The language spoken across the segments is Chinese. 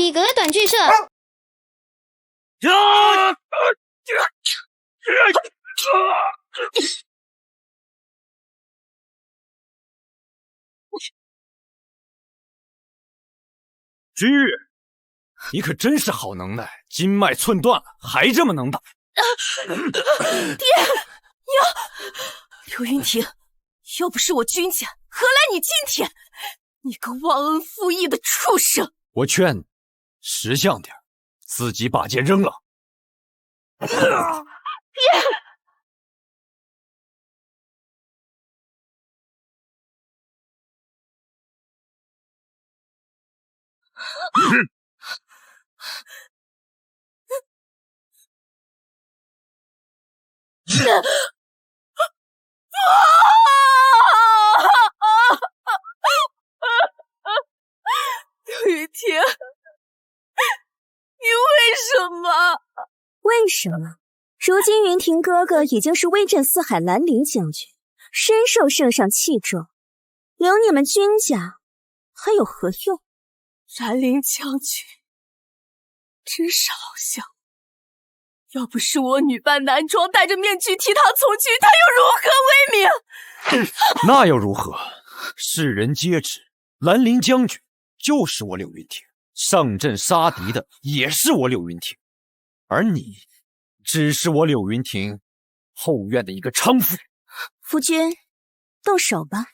比格短距射。君玉，你可真是好能耐，筋脉寸断了还这么能打。爹，刘云婷，要不是我君家，何来你今天？你个忘恩负义的畜生！我劝你识相点，自己把剑扔了。爹！刘雨婷，你为什么？为什么？如今云婷哥哥已经是威震四海兰陵将军，深受圣上器重，留你们君家还有何用？兰陵将军真是好笑，要不是我女扮男装戴着面具替他从军，他又如何为名？那又如何？世人皆知，兰陵将军就是我柳云婷，上阵杀敌的也是我柳云婷，而你只是我柳云婷后院的一个娼妇。夫君，动手吧。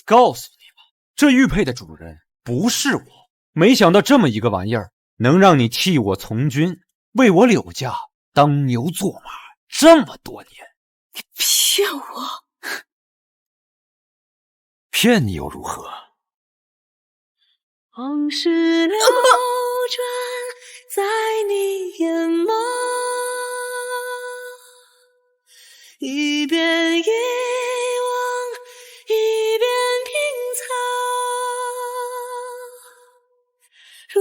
告诉你吧，这玉佩的主人不是我，没想到这么一个玩意儿能让你替我从军，为我柳家当牛做马这么多年。你骗我？骗你又如何？往事流转在你眼眸，一遍遗忘，一遍拼凑。如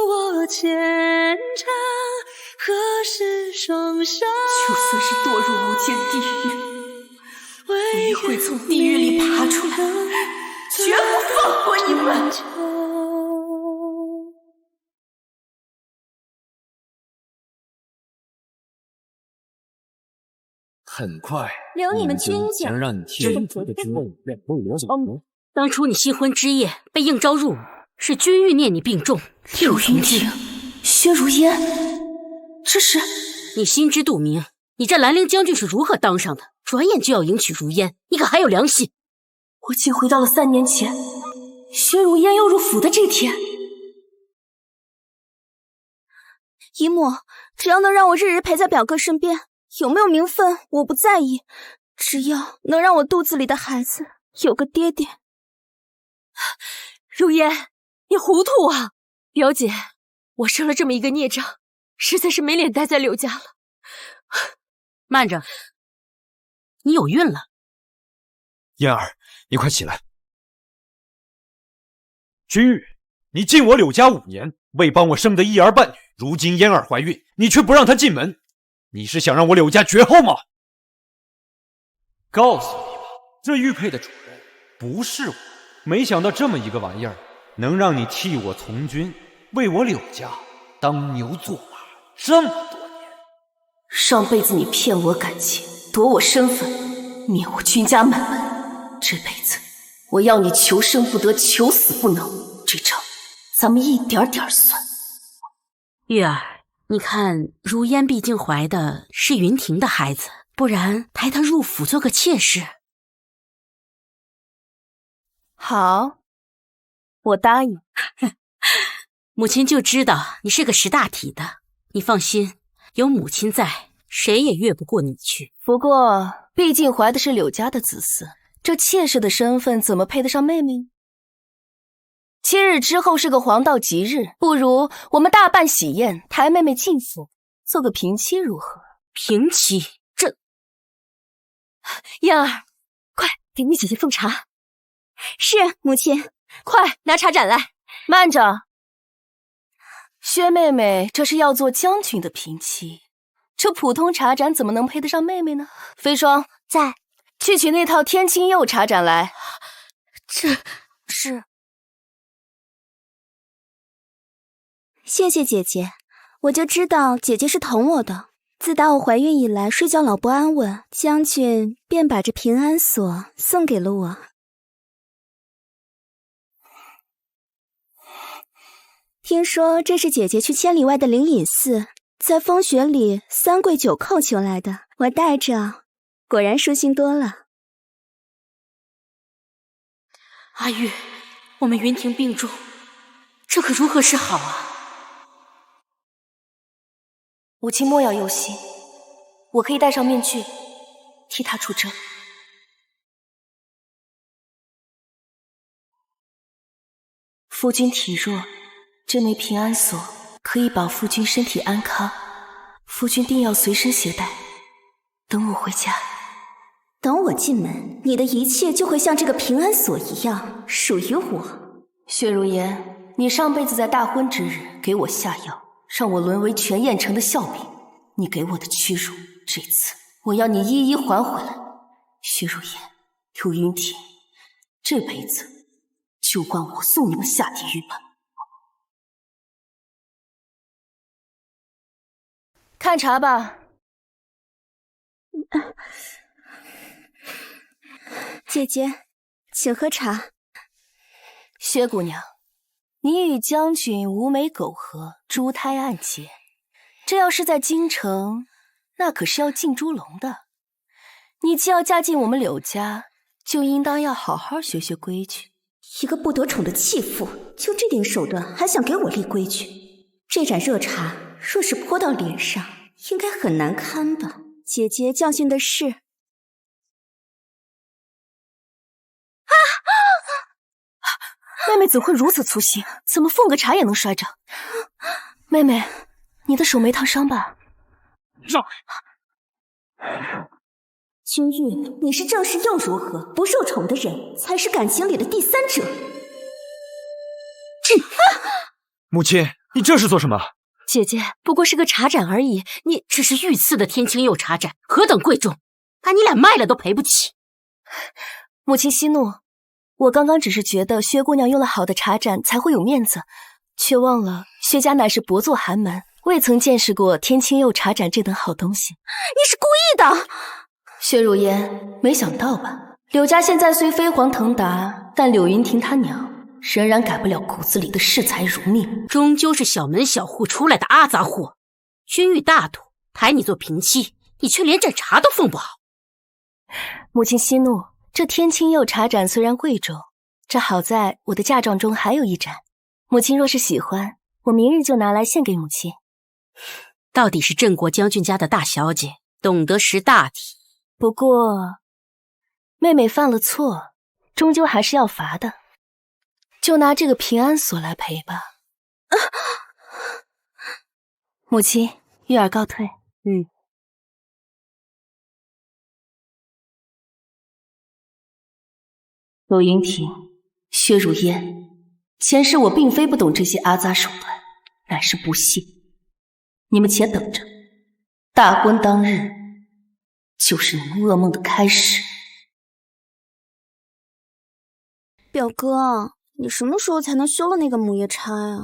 我虔诚，何时双手？就算是堕入无间地狱，我也会从地狱里爬出来，绝不放过你们。很快，留你们君家能让你替当初你新婚之夜被应召入伍，是君玉念你病重，柳云婷、薛如烟，这是你心知肚明。你这兰陵将军是如何当上的？转眼就要迎娶如烟，你可还有良心？我竟回到了3年前，薛如烟要入府的这天。姨母，只要能让我日日陪在表哥身边，有没有名分我不在意，只要能让我肚子里的孩子有个爹爹。如烟，你糊涂啊！表姐，我生了这么一个孽障，实在是没脸待在柳家了。慢着，你有孕了。嫣儿，你快起来。君玉，你进我柳家5年，为帮我生得一儿半女，如今嫣儿怀孕，你却不让她进门，你是想让我柳家绝后吗？告诉你吧，这玉佩的主人不是我，没想到这么一个玩意儿能让你替我从军，为我柳家当牛做马这么多年。上辈子你骗我感情，夺我身份，灭我君家满门，这辈子我要你求生不得，求死不能，这账咱们一点点算。玉儿，你看如烟毕竟怀的是云婷的孩子，不然抬她入府做个妾室。好，我答应。母亲就知道你是个识大体的，你放心，有母亲在，谁也越不过你去。不过毕竟怀的是柳家的子嗣，这妾室的身份怎么配得上妹妹？7日之后是个黄道吉日，不如我们大办喜宴，抬妹妹进府，做个平妻如何？平妻？这……燕儿，快给你姐姐奉茶。是，母亲。快拿茶盏来。慢着，薛妹妹这是要做将军的平妻，这普通茶盏怎么能配得上妹妹呢？飞霜在。去取那套天青釉茶盏来。是。谢谢姐姐，我就知道姐姐是疼我的。自打我怀孕以来，睡觉老不安稳，将军便把这平安锁送给了我。听说这是姐姐去千里外的灵隐寺，在风雪里3跪9叩求来的，我带着，果然舒心多了。阿玉，我们云庭病重，这可如何是好啊？母亲莫要忧心，我可以戴上面具，替她出征。夫君体弱，这枚平安锁可以保夫君身体安康，夫君定要随身携带，等我回家。等我进门，你的一切就会像这个平安锁一样属于我。薛如烟，你上辈子在大婚之日给我下药，让我沦为全雁城的笑柄，你给我的屈辱，这次我要你一一还回来。薛如烟，柳云亭，这辈子就关我送你们下地狱吧。看茶吧。姐姐，请喝茶。薛姑娘，你与将军无媒苟合，珠胎暗结，这要是在京城，那可是要进猪笼的。你既要嫁进我们柳家，就应当要好好学学规矩。一个不得宠的弃妇，就这点手段还想给我立规矩？这盏热茶若是泼到脸上，应该很难堪吧？姐姐教训的是。妹妹怎会如此粗心？怎么奉个茶也能摔着？妹妹，你的手没烫伤吧？让君玉，你是正室又如何？不受宠的人才是感情里的第三者。母亲，你这是做什么？姐姐，不过是个茶盏而已，你只是御赐的天青釉茶盏，何等贵重，把你俩卖了都赔不起。母亲息怒，我刚刚只是觉得薛姑娘用了好的茶盏才会有面子，却忘了薛家乃是薄坐寒门，未曾见识过天青釉茶盏这等好东西。你是故意的！薛如烟，没想到吧？柳家现在虽飞黄腾达，但柳云亭他娘仍然改不了骨子里的视财如命，终究是小门小户出来的阿杂货。君玉大度，抬你做平妻，你却连盏茶都奉不好。母亲息怒，这天青釉茶盏虽然贵重，这好在我的嫁妆中还有一盏，母亲若是喜欢，我明日就拿来献给母亲。到底是镇国将军家的大小姐，懂得识大体。不过妹妹犯了错，终究还是要罚的，就拿这个平安锁来赔吧。母亲，玉儿告退。柳云亭，薛如烟，前世我并非不懂这些阿杂手段，乃是不屑。你们且等着，大婚当日就是你们噩梦的开始。表哥，你什么时候才能休了那个母夜叉呀？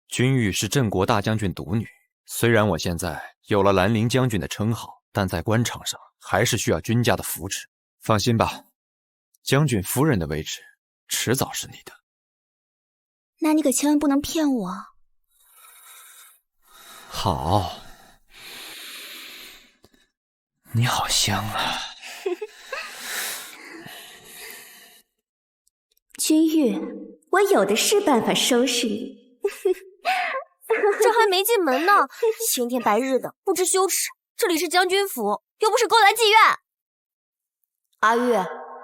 君玉是镇国大将军独女，虽然我现在有了兰陵将军的称号，但在官场上还是需要君家的扶持。放心吧，将军夫人的位置迟早是你的。那你可千万不能骗我。好，你好香啊。君玉，我有的是办法收拾你。这还没进门呢，青天白日的，不知羞耻。这里是将军府，又不是勾栏妓院。阿玉，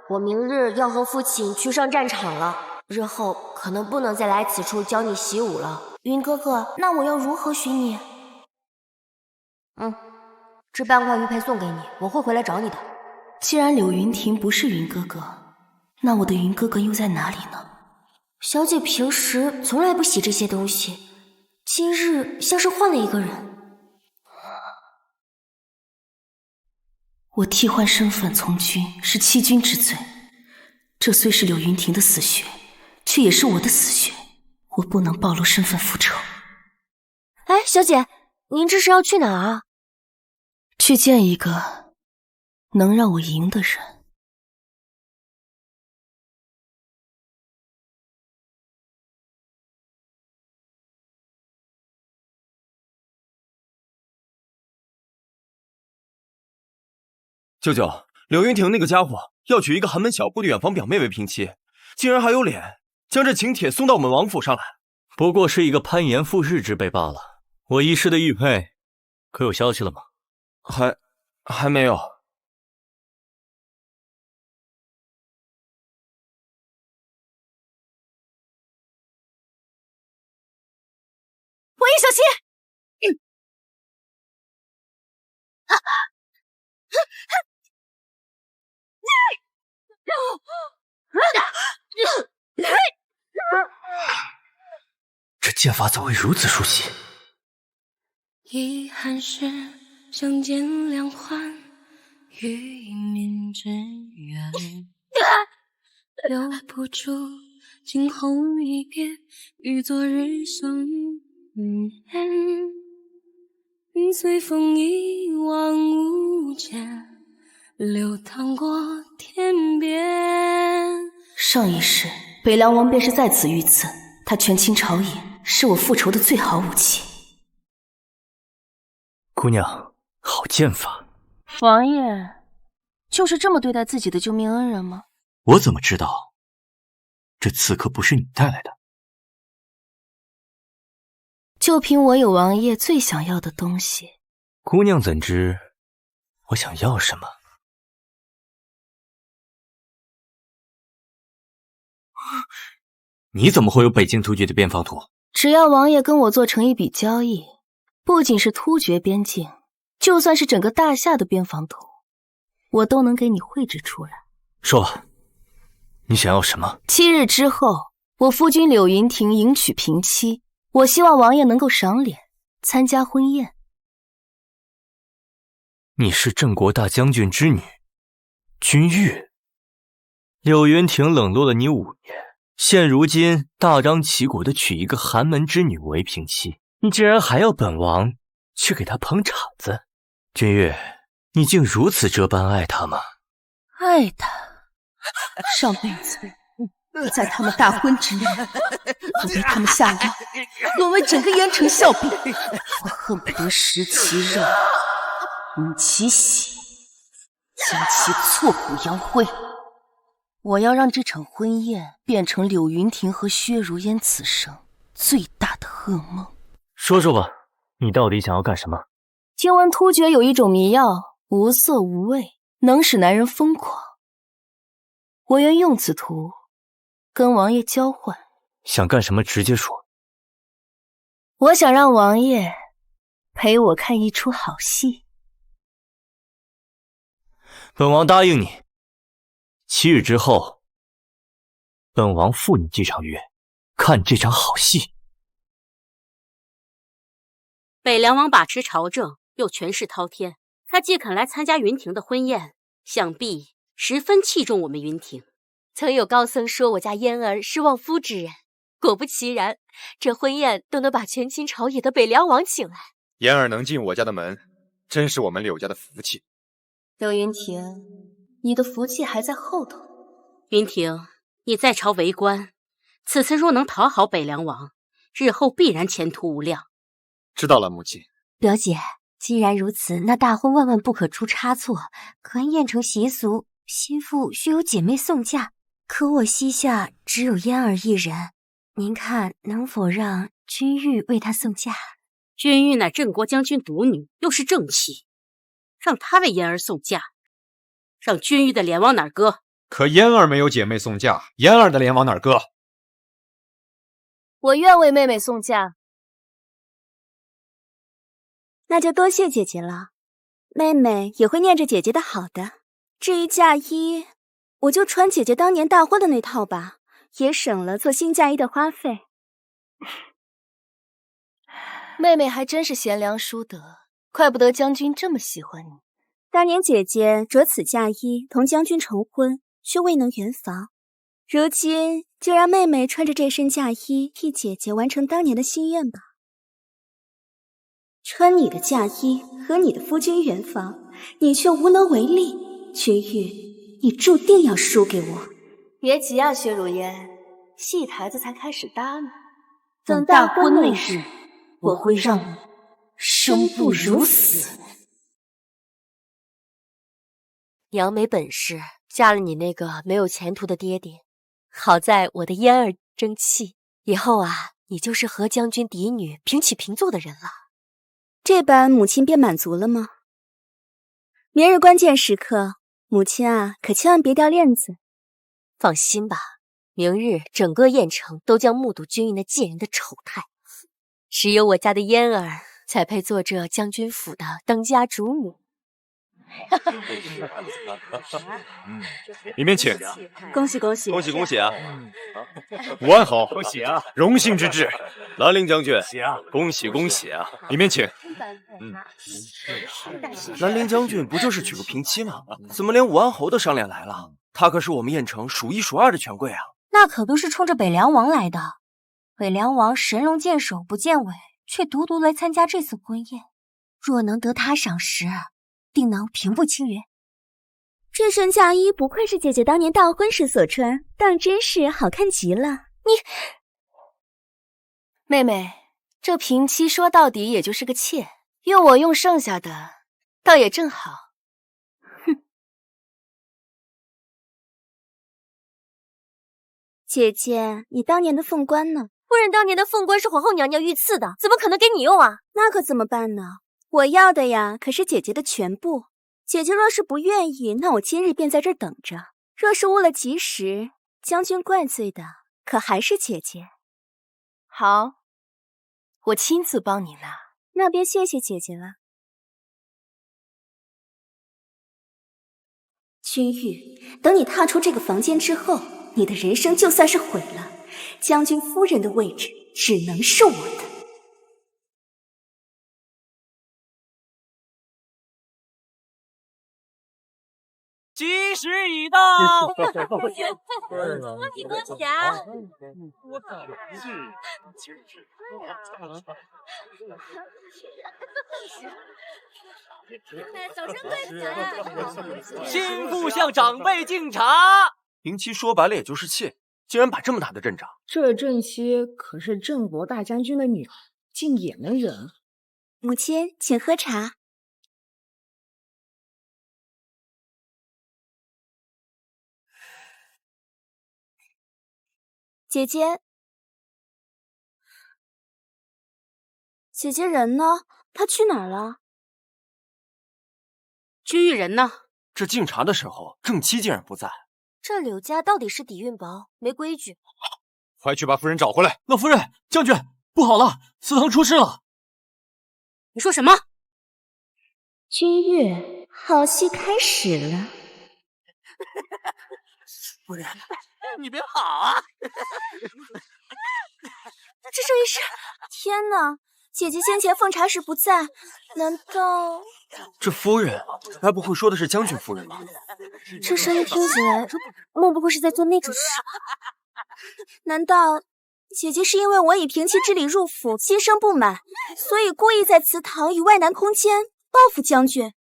我明日要和父亲去上战场了，日后可能不能再来此处教你习武了。云哥哥，那我要如何许你？这半块玉佩送给你，我会回来找你的。既然柳云亭不是云哥哥，那我的云哥哥又在哪里呢？小姐平时从来不洗这些东西，今日像是换了一个人。我替换身份从军是欺君之罪，这虽是柳云亭的死穴，却也是我的死穴，我不能暴露身份复仇。哎，小姐，您这是要去哪儿啊？去见一个能让我赢的人。舅舅，柳云亭那个家伙要娶一个寒门小姑的远房表妹为平妻，竟然还有脸将这请帖送到我们王府上来。不过是一个攀岩附势之辈罢了。我遗失的玉佩，可有消息了吗？还没有。王爷小心！这剑法怎会如此熟悉？遗憾是相见两欢，与一面之缘，留不住今后一别，与昨日相恋。随风一望无间，流淌过天边。上一世，北凉王便是在此遇刺，他权倾朝野，是我复仇的最好武器。姑娘，好剑法。王爷，就是这么对待自己的救命恩人吗？我怎么知道这刺客不是你带来的？就凭我有王爷最想要的东西。姑娘怎知我想要什么？你怎么会有北京突厥的边防图？只要王爷跟我做成一笔交易，不仅是突厥边境，就算是整个大夏的边防图，我都能给你绘制出来。说吧，你想要什么？7日之后，我夫君柳云亭迎娶平妻，我希望王爷能够赏脸，参加婚宴。你是郑国大将军之女，君玉。柳云亭冷落了你5年，现如今大张旗鼓地娶一个寒门之女为平妻，你竟然还要本王去给她捧场子？君玉，你竟如此这般爱她吗？爱她？上辈子在他们大婚之日，我为他们下药，沦为整个燕城笑柄。我恨不得食其肉，饮其血，将其挫骨扬灰。我要让这场婚宴变成柳云亭和薛如烟此生最大的噩梦。说说吧，你到底想要干什么？听闻突厥有一种迷药，无色无味，能使男人疯狂。我愿用此图跟王爷交换。想干什么直接说。我想让王爷陪我看一出好戏。本王答应你，7日之后，本王赴你这场约，看这场好戏。北凉王把持朝政，又权势滔天，他既肯来参加云亭的婚宴，想必十分器重我们云亭。曾有高僧说我家嫣儿是望夫之人，果不其然，这婚宴都能把权倾朝野的北凉王请来。嫣儿能进我家的门，真是我们柳家的福气。柳云亭，你的福气还在后头。云亭，你在朝为官，此次若能讨好北凉王，日后必然前途无量。知道了，母亲。表姐，既然如此，那大婚万万不可出差错。可按燕城习俗，新妇需有姐妹送嫁，可我膝下只有嫣儿一人，您看能否让君玉为她送嫁？君玉乃郑国将军独女，又是正妻，让她为嫣儿送嫁，让君玉的脸往哪儿搁？可嫣儿没有姐妹送嫁，嫣儿的脸往哪儿搁？我愿为妹妹送嫁。那就多谢姐姐了，妹妹也会念着姐姐的好的。至于嫁衣，我就穿姐姐当年大婚的那套吧，也省了做新嫁衣的花费。妹妹还真是贤良淑德，怪不得将军这么喜欢你。当年姐姐着此嫁衣同将军成婚，却未能圆房，如今就让妹妹穿着这身嫁衣替姐姐完成当年的心愿吧。穿你的嫁衣和你的夫君圆房，你却无能为力，君玉，你注定要输给我。别急啊，薛如烟，戏台子才开始搭呢。等大婚那日，我会让你生不如死。娘没本事，嫁了你那个没有前途的爹爹。好在我的嫣儿争气，以后啊，你就是和将军嫡女平起平坐的人了。这般母亲便满足了吗？明日关键时刻，母亲啊，可千万别掉链子。放心吧，明日整个雁城都将目睹君玉那贱人的丑态，只有我家的嫣儿才配做这将军府的当家主母。里面请。恭喜恭喜恭喜恭喜啊！武安好，恭喜啊！荣幸之至。兰陵将军，恭喜恭喜啊！里面请。兰陵将军不就是娶个平妻吗？怎么连武安侯都赏脸来了？他可是我们雁城数一数二的权贵啊！那可都是冲着北凉王来的。北凉王神龙见首不见尾，却独独来参加这次婚宴。若能得他赏识，定能平步青云。这身嫁衣不愧是姐姐当年大婚时所穿，当真是好看极了。妹妹，这平妻说到底也就是个妾，用我用剩下的，倒也正好。哼，姐姐，你当年的凤冠呢？夫人当年的凤冠是皇后娘娘御赐的，怎么可能给你用啊？那可怎么办呢？我要的呀，可是姐姐的全部。姐姐若是不愿意，那我今日便在这儿等着。若是误了吉时，将军怪罪的可还是姐姐。好，我亲自帮你拿。那便谢谢姐姐了。君玉，等你踏出这个房间之后，你的人生就算是毁了，将军夫人的位置只能是我的。吉时已到，恭喜恭喜啊！小声对词。新妇向长辈敬茶。平妻说白了也就是妾，竟然摆这么大的阵仗。这正妻可是郑国大将军的女儿，竟也能忍？母亲，请喝茶。姐姐，姐姐人呢？她去哪儿了？君玉人呢？这敬茶的时候，正妻竟然不在。这柳家到底是底蕴薄，没规矩。快去把夫人找回来！老夫人，将军，不好了，祠堂出事了！你说什么？君玉，好戏开始了。夫人，你别跑啊！这声音是……天哪！姐姐先前奉茶时不在，难道……这夫人该不会说的是将军夫人吧？这声音听起来，莫不会是在做那种事？难道姐姐是因为我以平妻之礼入府，心生不满，所以故意在祠堂与外男通奸，报复将军？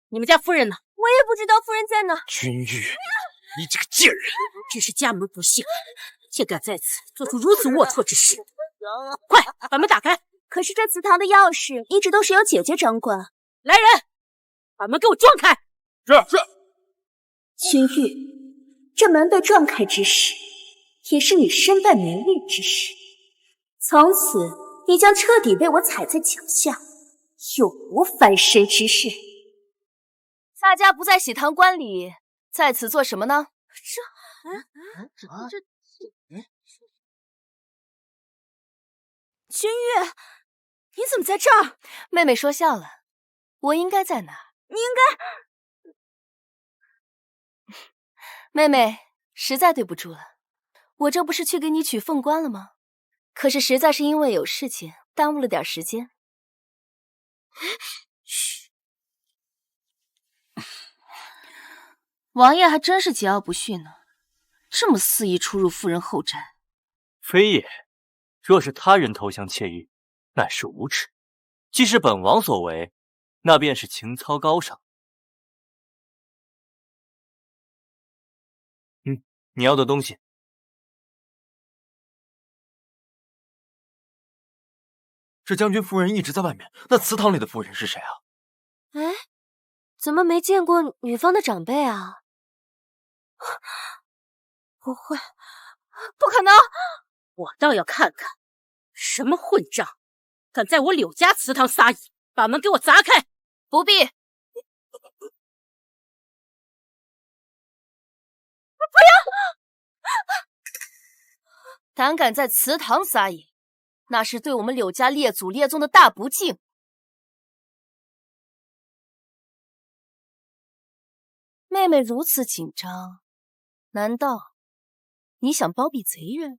你们家夫人呢？我也不知道夫人在哪。君玉，你这个贱人！真是家门不幸，竟敢在此做出如此龌龊之事！快把门打开！可是这祠堂的钥匙一直都是由姐姐掌管。来人，把门给我撞开！是。君玉，这门被撞开之时，也是你身败名裂之时。从此，你将彻底被我踩在脚下，永无翻身之日。大家不在喜堂观礼，在此做什么呢？君玉，你怎么在这儿？妹妹说笑了，我应该在哪？你应该……妹妹，实在对不住了，我这不是去给你取凤冠了吗？可是实在是因为有事情，耽误了点时间。嘘，王爷还真是桀骜不驯呢，这么肆意出入夫人后宅。非也，若是他人投降窃玉，乃是无耻；既是本王所为，那便是情操高尚。你要的东西。这将军夫人一直在外面，那祠堂里的夫人是谁啊？哎，怎么没见过女方的长辈啊？不会，不可能！我倒要看看，什么混账，敢在我柳家祠堂撒野，把门给我砸开！不必。不要！胆敢在祠堂撒野，那是对我们柳家列祖列宗的大不敬。妹妹如此紧张，难道你想包庇贼人？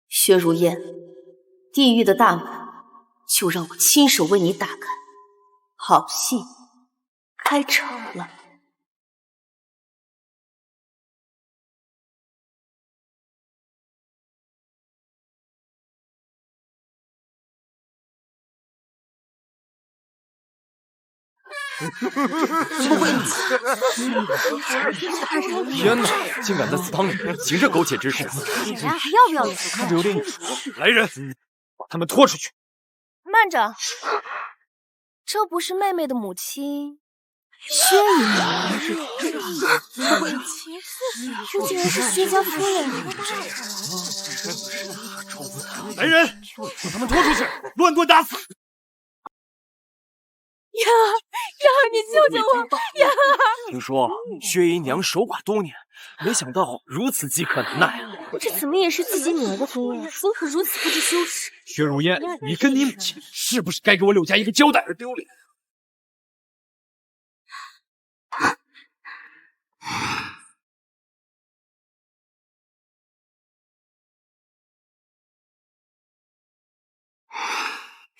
薛如烟，地狱的大门就让我亲手为你打开，好戏开场了。天哪！竟敢在祠堂里行这苟且之事！还要不要脸？看着有点眼熟。来人，把他们拖出去！慢着，这不是妹妹的母亲薛姨娘，这竟然是薛家夫人！来人，把他们拖出去，乱棍打死！呀，你救救我！呀！听说薛姨娘守寡多年，没想到如此饥渴难耐啊！这怎么也是自己女儿的婚宴，怎可如此不知羞耻？薛如烟，你跟你母亲是不是该给我柳家一个交代？丢脸！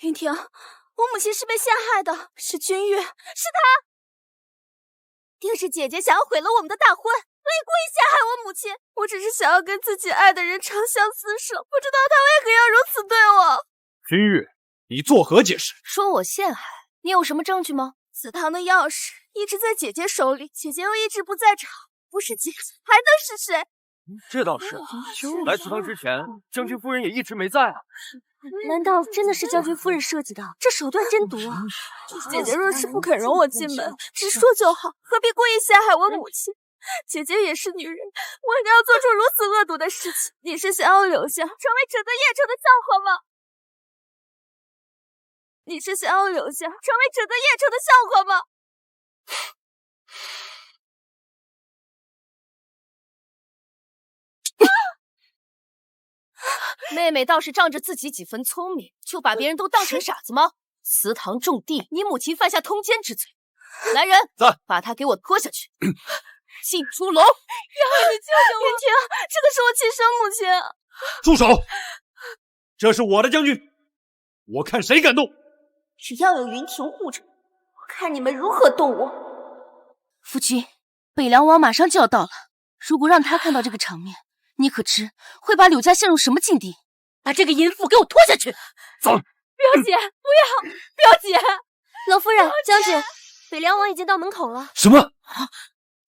云婷，我母亲是被陷害的，是君越，是他，定是姐姐想要毁了我们的大婚，所以故意陷害我母亲。我只是想要跟自己爱的人长相厮守，不知道他为何要如此对我。君越，你作何解释？说我陷害，你有什么证据吗？祠堂的钥匙一直在姐姐手里，姐姐又一直不在场，不是姐姐还能是谁？这倒是，来祠堂之前，将军夫人也一直没在啊。难道真的是将军夫人设计的？这手段真毒啊！姐姐若是不肯容我进门，直说就好，何必故意陷害我母亲？姐姐也是女人，为何要做出如此恶毒的事情？你是想要柳家成为整个邺城的笑话吗？你是想要柳家成为整个邺城的笑话吗？妹妹倒是仗着自己几分聪明，就把别人都当成傻子吗？祠堂种地，你母亲犯下通奸之罪，来人，在，把她给我拖下去，进猪笼。你救救我！云婷，这个是我亲生母亲。住手！这是我的将军，我看谁敢动！只要有云婷护着，我看你们如何动我。夫君，北凉王马上就要到了，如果让他看到这个场面，你可知会把柳家陷入什么境地？把这个淫妇给我拖下去！走！表姐，不要！表姐，老夫人，将军，北凉王已经到门口了。什么？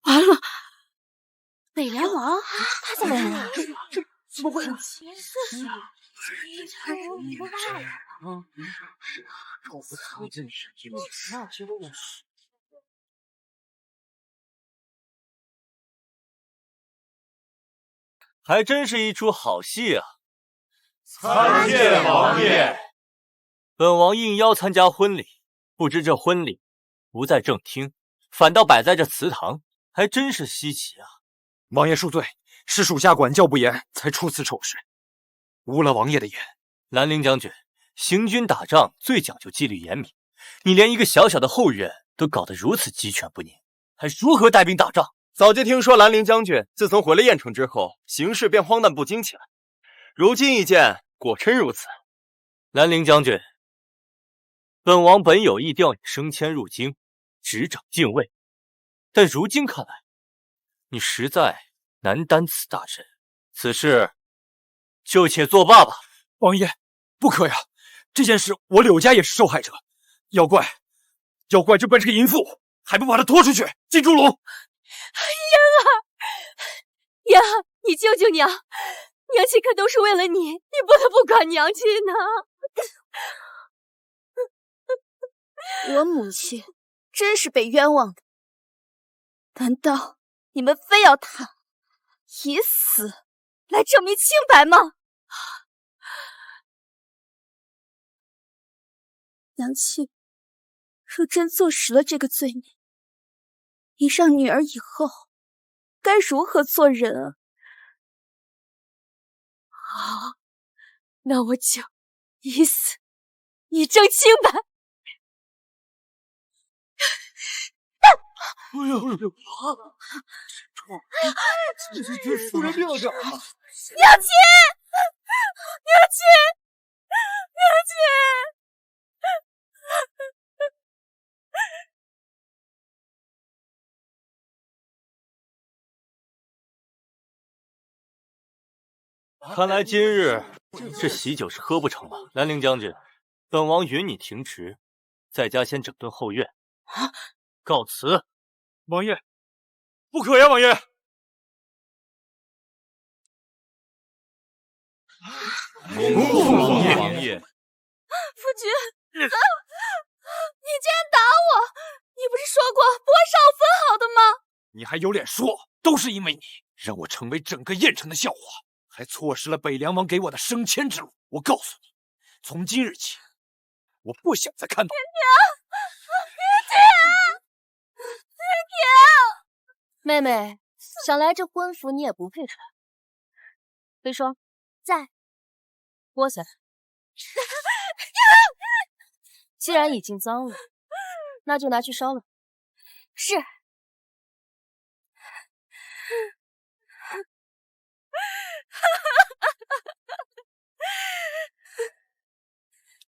完了！北凉王他怎么来了？怎么会？还真是一出好戏啊！参见王爷。本王应邀参加婚礼，不知这婚礼不在正厅，反倒摆在这祠堂，还真是稀奇啊！王爷恕罪，是属下管教不严，才出此丑事，污了王爷的颜。兰陵将军，行军打仗最讲究纪律严明，你连一个小小的后院都搞得如此鸡犬不宁，还如何带兵打仗？早就听说兰陵将军自从回了郾城之后，行事便荒诞不经起来。如今一见，果真如此。兰陵将军，本王本有意调你升迁入京，执掌禁卫，但如今看来，你实在难担此大任。此事就且作罢吧。王爷，不可呀！这件事我柳家也是受害者，妖怪就奔着个淫妇，还不把他拖出去进猪笼！燕儿，你救救娘！娘亲可都是为了你，你不能不管娘亲呢。我母亲真是被冤枉的，难道你们非要她以死来证明清白吗？娘亲若真坐实了这个罪孽，你让女儿以后该如何做人啊？好，那我就以死以证清白。哎呦，这妇人命着！娘亲，娘亲，娘亲！看来今日这喜酒是喝不成了。兰陵将军，本王允你停职，在家先整顿后院。告辞。王爷，不可呀，王爷！王爷，夫君，你竟然打我！你不是说过不会少分好的吗？你还有脸说？都是因为你，让我成为整个郾城的笑话，还错失了北凉王给我的升迁之路。我告诉你，从今日起，我不想再看到妹妹，想来这婚服你也不配穿。飞霜在，脱下来。既然已经脏了，那就拿去烧了。是。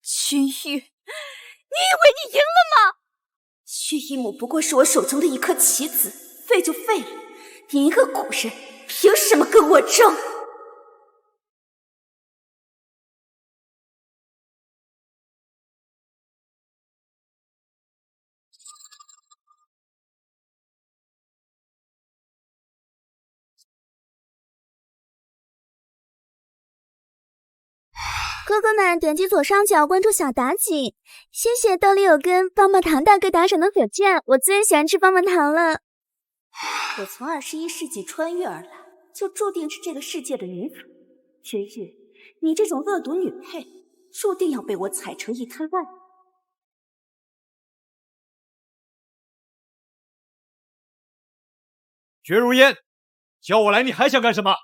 君玉，你以为你赢了吗？薛姨母不过是我手中的一颗棋子，废就废了。你一个古人，凭什么跟我争？哥哥们点击左上角关注小妲己，谢谢豆里有根棒棒糖大哥打赏的火箭，我最喜欢吃棒棒糖了。我从21世纪穿越而来，就注定是这个世界的女主。君玉，你这种恶毒女配，注定要被我踩成一滩烂泥。绝如烟，叫我来，你还想干什么？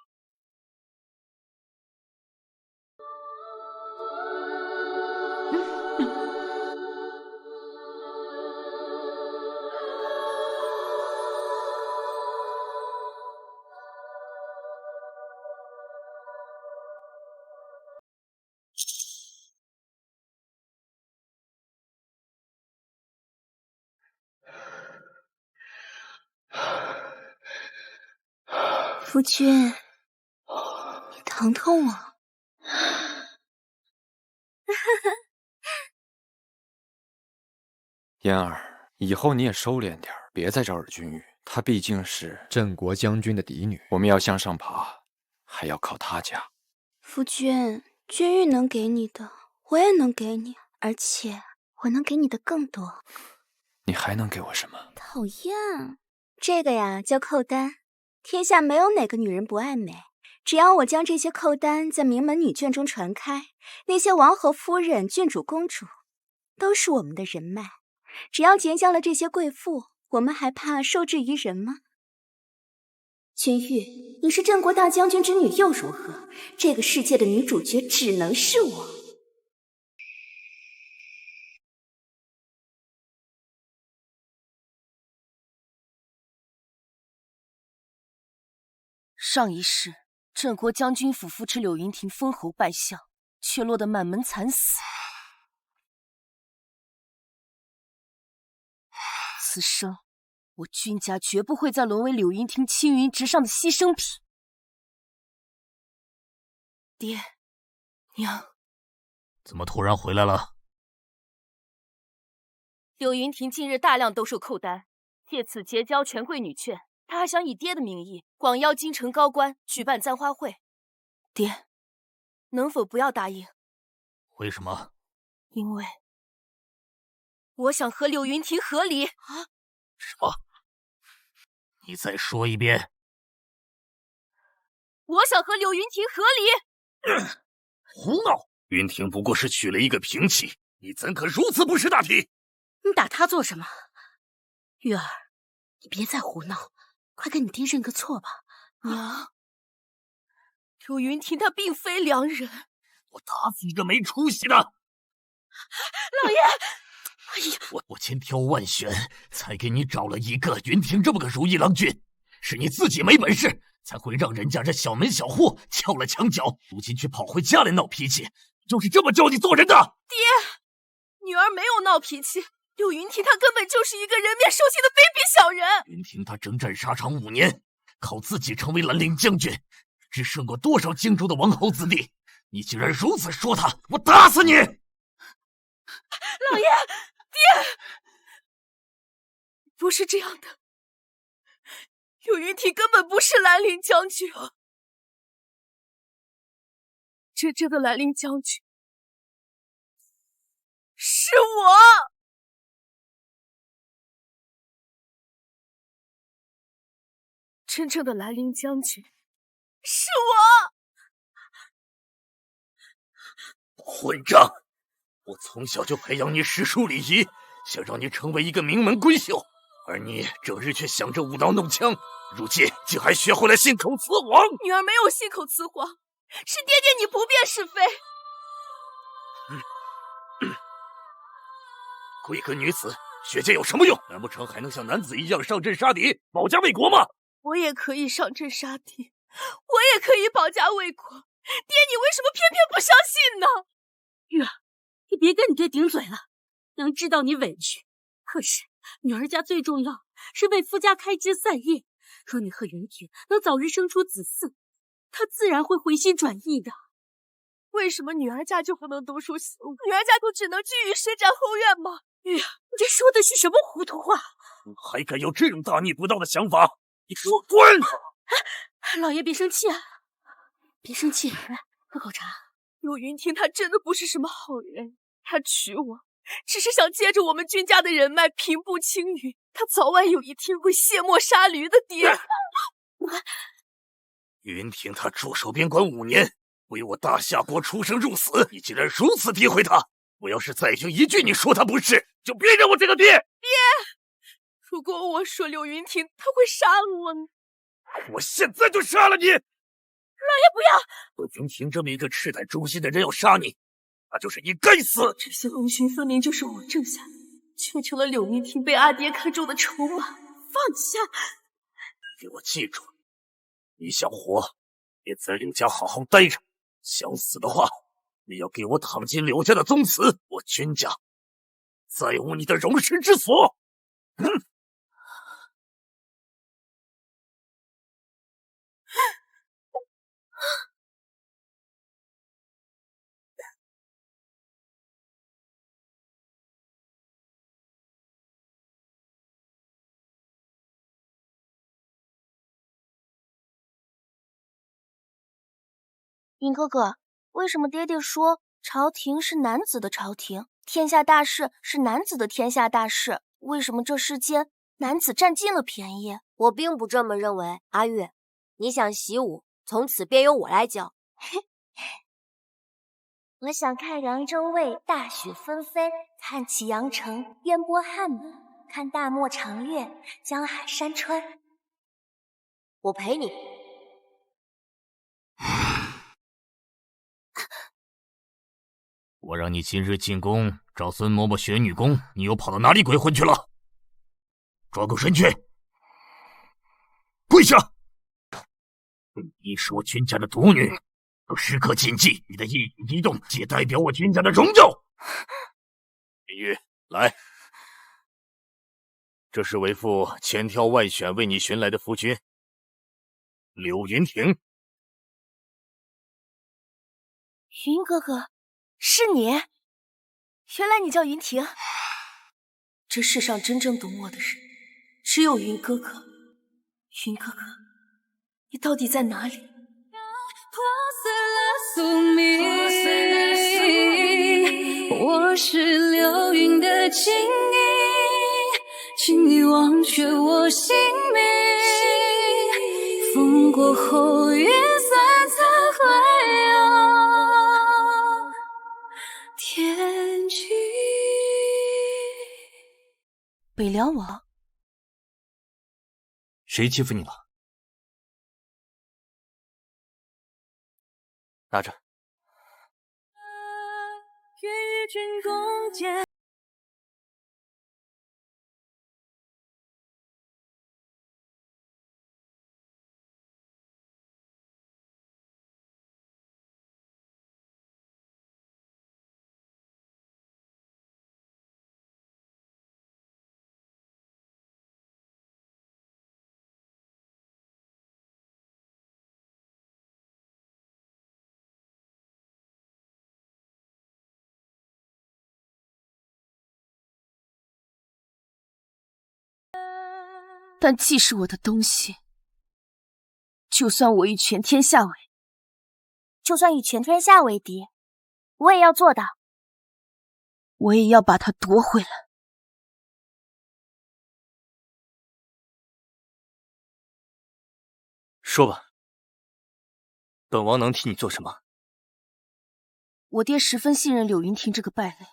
夫君，你疼疼我。嫣儿，以后你也收敛点，别再招惹君玉。她毕竟是镇国将军的嫡女，我们要向上爬，还要靠她家。夫君，君玉能给你的，我也能给你，而且我能给你的更多。你还能给我什么？讨厌，这个呀叫扣单。天下没有哪个女人不爱美，只要我将这些扣单在名门女眷中传开，那些王侯夫人、郡主公主都是我们的人脉。只要结交了这些贵妇，我们还怕受制于人吗？君玉，你是镇国大将军之女又如何？这个世界的女主角只能是我。上一世，镇国将军府扶持柳云亭封侯拜相，却落得满门惨死。此生，我君家绝不会再沦为柳云亭青云直上的牺牲品。爹，娘，怎么突然回来了？柳云亭近日大量兜售扣单，借此结交权贵女眷。他还想以爹的名义广邀京城高官举办簪花会。爹，能否不要答应？为什么？因为我想和柳云亭和离。什么？你再说一遍。我想和柳云亭和离。胡闹！云亭不过是娶了一个平妻，你怎可如此不识大体？你打他做什么？玉儿，你别再胡闹，快跟你爹认个错吧。娘，柳云亭他并非良人。我打死你个没出息的！老爷，哎呀，我千挑万选才给你找了一个云亭这么个如意郎君，是你自己没本事，才会让人家这小门小户撬了墙角，如今却跑回家来闹脾气，就是这么教你做人的。爹，女儿没有闹脾气，柳云亭他根本就是一个人面兽心的卑鄙小人。云亭他征战沙场5年，靠自己成为兰陵将军，只胜过多少荆州的王侯子弟，你竟然如此说他，我打死你！老爷，爹，不是这样的，柳云亭根本不是兰陵将军，真正的兰陵将军是我。真正的兰陵将军是我。混账！我从小就培养你识书礼仪，想让你成为一个名门闺秀，而你整日却想着舞刀弄枪，如今竟还学会了信口雌黄。女儿没有信口雌黄，是爹爹你不辨是非。贵个女子，学剑有什么用？难不成还能像男子一样上阵杀敌，保家卫国吗？我也可以上阵杀敌，我也可以保家卫国，爹你为什么偏偏不相信呢？玉儿，你别跟你爹顶嘴了，娘知道你委屈，可是女儿家最重要是为夫家开枝散叶，若你和云亭能早日生出子嗣，她自然会回心转意的。为什么女儿家就不能读书习武？女儿家就只能居于深宅后院吗？玉儿，你这说的是什么糊涂话？还敢有这种大逆不道的想法？你给我滚！老爷别生气啊，别生气，来喝口茶。柳云亭他真的不是什么好人，他娶我只是想借着我们君家的人脉平步青云，他早晚有一天会卸磨杀驴的。爹，云亭他驻守边关5年，为我大夏国出生入死，你竟然如此诋毁他！我要是再有一句你说他不是，就别认我这个爹！爹，如果我说柳云亭他会杀我呢？我现在就杀了你！老爷不要！我云亭这么一个赤胆忠心的人要杀你，那就是你该死！这些龙勋分明就是我挣下的，却成了柳云亭被阿爹看中的筹码。放下！给我记住，你想活，别在柳家好好待着；想死的话，你要给我躺进柳家的宗祠，我君家再无你的容身之所。云哥哥，为什么爹爹说朝廷是男子的朝廷，天下大事是男子的天下大事？为什么这世间男子占尽了便宜？我并不这么认为。阿玉，你想习武，从此便由我来教。我想看扬州卫大雪纷飞，看启阳城烟波撼满，看大漠长月，江海山川。我陪你。我让你今日进宫找孙嬷嬷学女工，你又跑到哪里鬼混去了？转过身去，跪下！你是我君家的独女，要时刻谨记，你的一举一动皆代表我君家的荣耀。云玉，来，这是为父千挑万选为你寻来的夫君，柳云亭。云哥哥，是你？原来你叫云亭。这世上真正懂我的人，只有云哥哥。云哥哥，你到底在哪里？我是流云的情意，请你忘却我姓名。风过后，云散才会有天际。北凉王，谁欺负你了？拿着。与君共结。但既是我的东西，就算我与全天下为，就算与全天下为敌，我也要做到。我也要把它夺回来。说吧，本王能替你做什么？我爹十分信任柳云亭这个败类，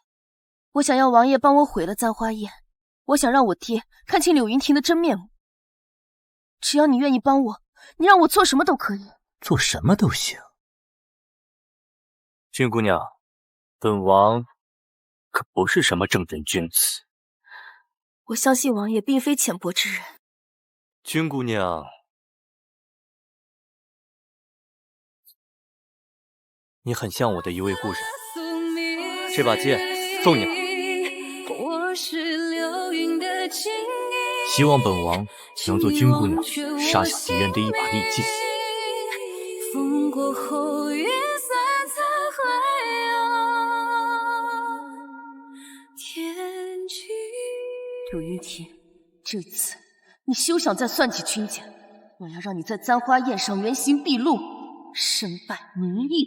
我想要王爷帮我毁了簪花宴，我想让我爹看清柳云亭的真面目。只要你愿意帮我，你让我做什么都可以。做什么都行。君姑娘，本王可不是什么正人君子。我相信王爷并非浅薄之人。君姑娘，你很像我的一位故人。这把剑送你了。我是流云的情意，希望本王能做君姑娘杀下敌人的一把利剑。风过后，云散才会有天际。柳云亭，这次你休想再算计君家，我要让你在簪花宴上原形毕露，身败名裂。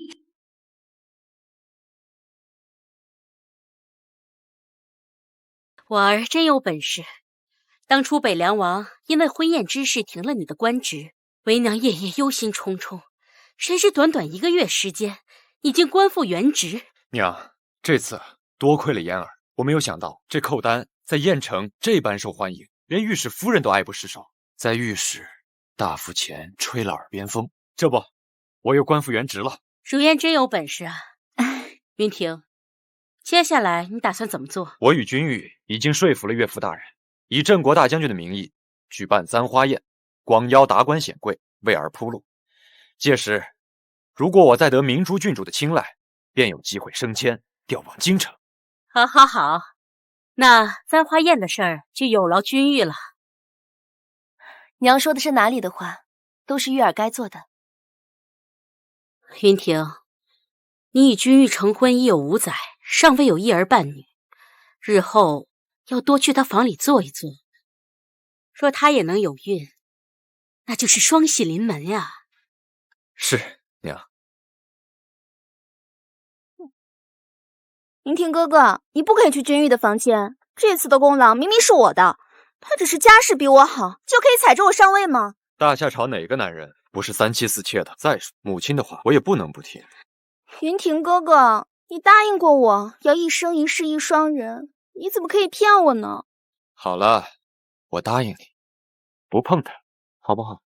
我儿真有本事！当初北凉王因为婚宴之事停了你的官职，为娘夜夜忧心忡忡。谁知短短1个月时间，已经官复原职。娘，这次多亏了嫣儿，我没有想到这寇丹在燕城这般受欢迎，连御史夫人都爱不释手，在御史大夫前吹了耳边风。这不，我又官复原职了。如烟真有本事啊！云婷，接下来你打算怎么做？我与君玉已经说服了岳父大人，以镇国大将军的名义举办簪花宴，广邀达官显贵，为儿铺路。届时，如果我再得明珠郡主的青睐，便有机会升迁，调往京城。好，好，好，那簪花宴的事儿就有劳君玉了。娘说的是哪里的话，都是玉儿该做的。云婷，你与君玉成婚已有5载，尚未有一儿半女，日后要多去他房里坐一坐。若他也能有孕，那就是双喜临门呀。是，娘。云婷哥哥，你不可以去君玉的房间，这次的功劳明明是我的，他只是家世比我好，就可以踩着我上位吗？大夏朝哪个男人不是3妻4妾的？再说母亲的话，我也不能不听。云婷哥哥，你答应过我要一生一世一双人，你怎么可以骗我呢？好了，我答应你，不碰它，好不好？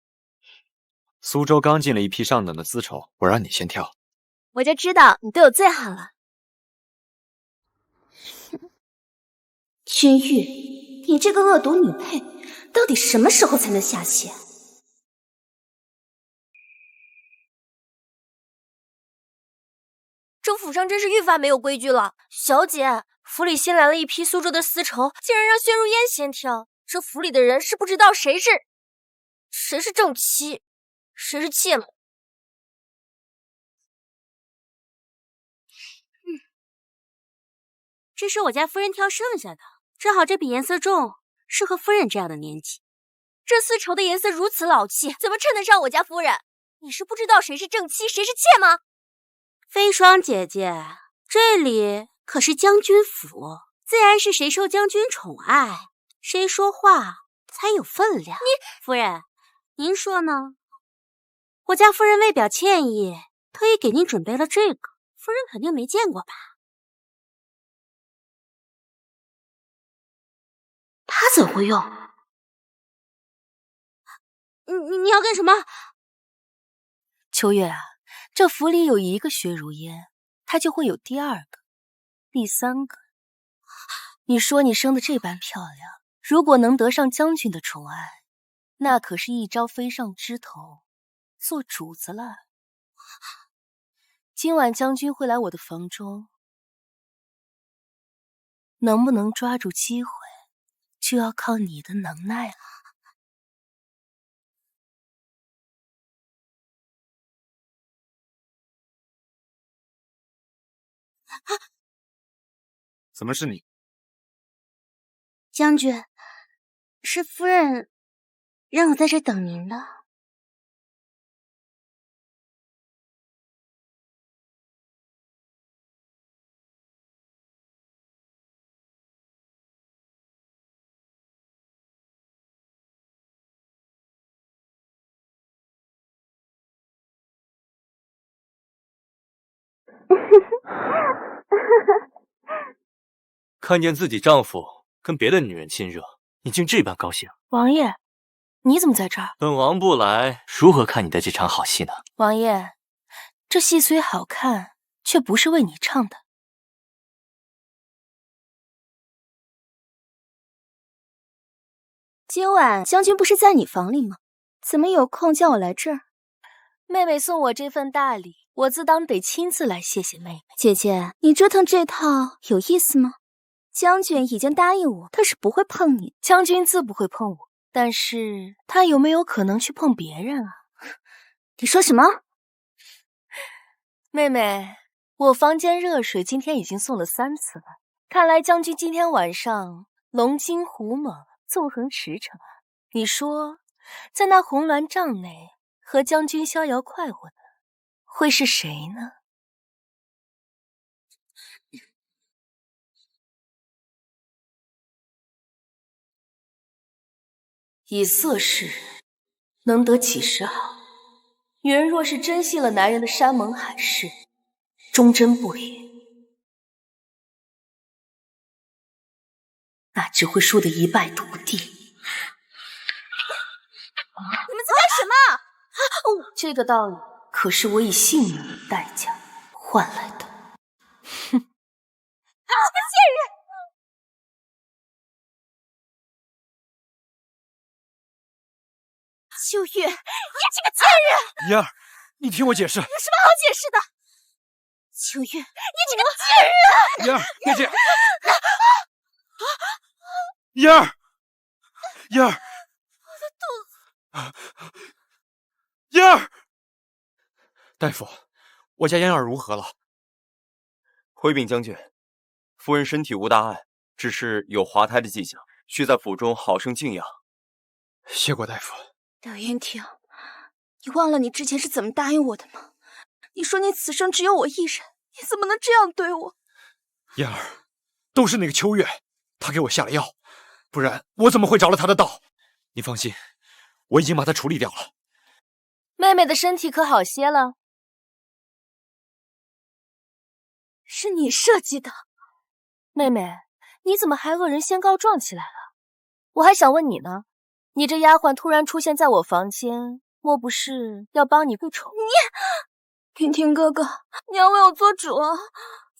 苏州刚进了一批上等的丝绸，我让你先挑。我就知道你对我最好了。君玉，你这个恶毒女配，到底什么时候才能下线？这府上真是愈发没有规矩了。小姐，府里新来了一批苏州的丝绸，竟然让薛如烟先挑，这府里的人是不知道谁是正妻，谁是妾吗？这是我家夫人挑剩下的，正好这笔颜色重，适合夫人这样的年纪。这丝绸的颜色如此老气，怎么衬得上我家夫人？你是不知道谁是正妻，谁是妾吗？飞霜姐姐，这里可是将军府，自然是谁受将军宠爱，谁说话才有分量。夫人，您说呢？我家夫人为表歉意，特意给您准备了这个，夫人肯定没见过吧？他怎会用？你要干什么？秋月啊，这府里有一个薛如烟，她就会有第二个、第三个。你说你生得这般漂亮，如果能得上将军的宠爱，那可是一朝飞上枝头，做主子了。今晚将军会来我的房中，能不能抓住机会，就要靠你的能耐了。怎么是你？将军，是夫人让我在这等您的。看见自己丈夫跟别的女人亲热，你竟这般高兴。王爷，你怎么在这儿？本王不来，如何看你的这场好戏呢？王爷，这戏虽好看，却不是为你唱的。今晚将军不是在你房里吗？怎么有空叫我来这儿？妹妹送我这份大礼，我自当得亲自来谢谢妹妹。姐姐，你折腾这套有意思吗？将军已经答应我，他是不会碰你。将军自不会碰我，但是他有没有可能去碰别人啊？你说什么？妹妹，我房间热水今天已经送了3次了，看来将军今天晚上龙精虎猛，纵横驰骋啊！你说，在那红鸾帐内和将军逍遥快活的，会是谁呢？以色侍人，能得几时好？女人若是真信了男人的山盟海誓，忠贞不渝，那只会输得一败涂地。你们在干什么？这个道理可是我以性命为代价换来的。哼！啊，贱人！秋月，你这个贱人！燕儿，你听我解释。有什么好解释的？秋月，你这个贱人！燕儿，别这样。燕儿，燕儿，我的肚子。燕儿，大夫，我家燕儿如何了？回禀将军，夫人身体无大碍，只是有滑胎的迹象，需在府中好生静养。谢过大夫。柳云婷，你忘了你之前是怎么答应我的吗？你说你此生只有我一人，你怎么能这样对我？燕儿，都是那个秋月，他给我下了药，不然我怎么会着了他的道？你放心，我已经把他处理掉了。妹妹的身体可好些了？是你设计的。妹妹，你怎么还恶人先告状起来了？我还想问你呢，你这丫鬟突然出现在我房间，莫不是要帮你归宠？云婷哥哥，你要为我做主啊！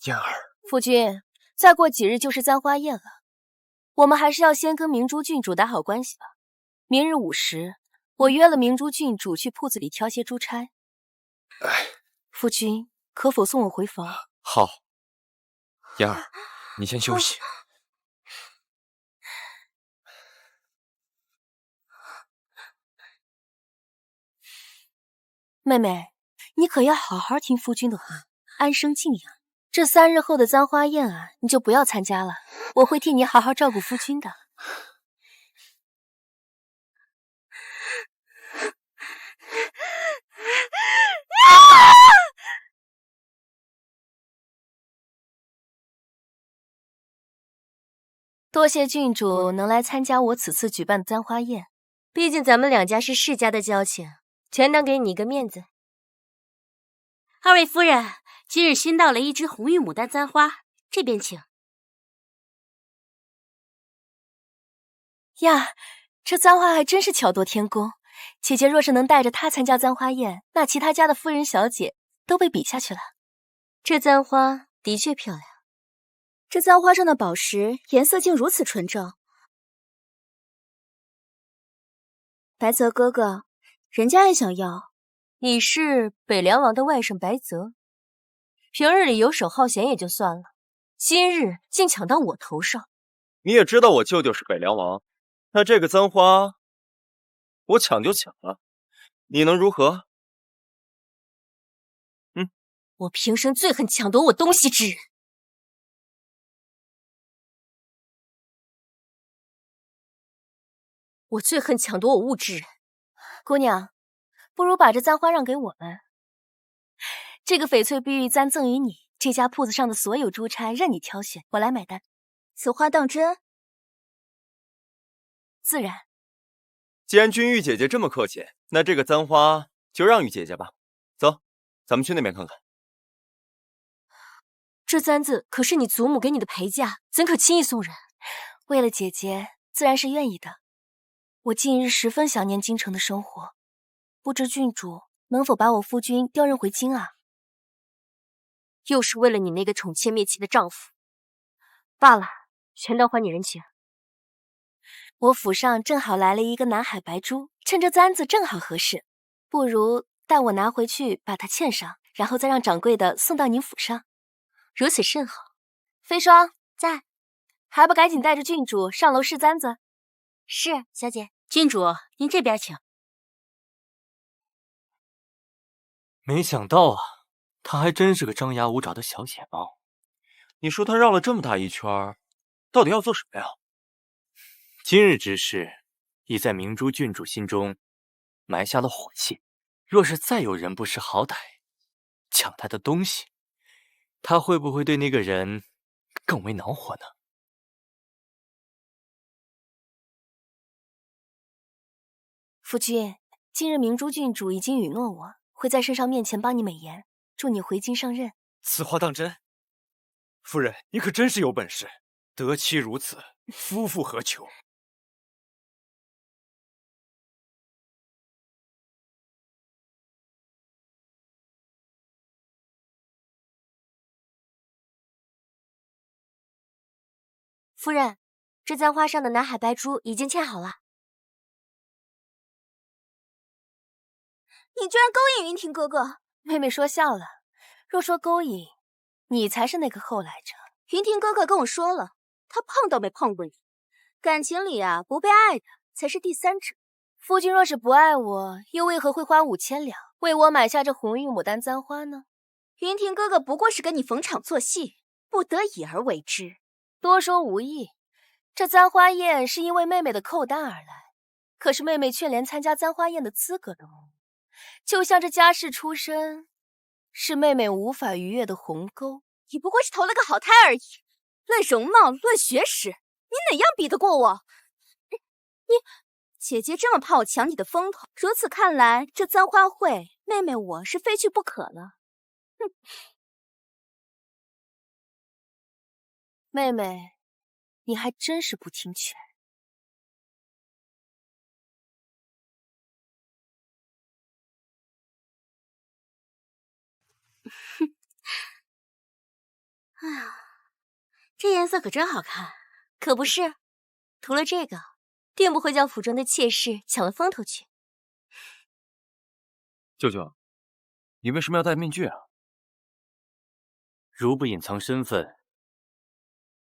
燕儿，夫君，再过几日就是簪花宴了，我们还是要先跟明珠郡主打好关系吧。明日午时，我约了明珠郡主去铺子里挑些珠钗。夫君，可否送我回房？好。燕儿，你先休息。妹妹，你可要好好听夫君的话，安生静养。这3日后的簪花宴啊，你就不要参加了，我会替你好好照顾夫君的。多谢郡主能来参加我此次举办的簪花宴，毕竟咱们2家是世家的交情，全当给你一个面子。2位夫人，今日新到了1支红玉牡丹簪花，这边请。呀，这簪花还真是巧夺天工。姐姐若是能带着它参加簪花宴，那其他家的夫人小姐都被比下去了。这簪花的确漂亮。这簪花上的宝石颜色竟如此纯正。白泽哥哥，人家也想要。你是北凉王的外甥白泽，平日里游手好闲也就算了，今日竟抢到我头上。你也知道我舅舅是北凉王，那这个簪花我抢就抢了，你能如何？我平生最恨抢夺我东西之人。我最恨抢夺我物之人。姑娘，不如把这簪花让给我们。这个翡翠碧玉簪赠与你，这家铺子上的所有珠钗任你挑选，我来买单。此话当真？自然。既然君玉姐姐这么客气，那这个簪花就让与姐姐吧。走，咱们去那边看看。这簪子可是你祖母给你的陪嫁，怎可轻易送人？为了姐姐，自然是愿意的。我近日十分想念京城的生活，不知郡主能否把我夫君调任回京啊？又是为了你那个宠妾灭妻的丈夫。罢了，全当还你人情。我府上正好来了一个南海白珠，趁这簪子正好合适，不如带我拿回去把它嵌上，然后再让掌柜的送到您府上。如此甚好。飞霜在，还不赶紧带着郡主上楼试簪子？是，小姐。郡主，您这边请。没想到啊，她还真是个张牙舞爪的小野猫。你说她绕了这么大一圈，到底要做什么呀？今日之事，已在明珠郡主心中埋下了火线。若是再有人不识好歹，抢她的东西，她会不会对那个人更为恼火呢？夫君，今日明珠郡主已经允诺我，会在圣上面前帮你美颜，助你回京上任。此话当真？夫人，你可真是有本事，得妻如此，夫复何求？夫人，这簪花上的南海白珠已经嵌好了。你居然勾引云婷哥哥！妹妹说笑了，若说勾引，你才是那个后来者。云婷哥哥跟我说了，他碰都没碰过你，感情里啊，不被爱的才是第三者。夫君若是不爱我，又为何会花5000两为我买下这红玉牡丹簪花呢？云婷哥哥不过是跟你逢场作戏，不得已而为之。多说无益，这簪花宴是因为妹妹的扣单而来，可是妹妹却连参加簪花宴的资格都没有。就像这家世出身，是妹妹无法逾越的鸿沟。你不过是投了个好胎而已，论容貌，论学识，你哪样比得过我？你姐姐这么怕我抢你的风头，如此看来，这簪花会，妹妹我是非去不可了。哼！妹妹，你还真是不听劝。哎呀，这颜色可真好看。可不是，涂了这个，定不会叫府中的妾室抢了风头去。舅舅，你为什么要戴面具啊？如不隐藏身份，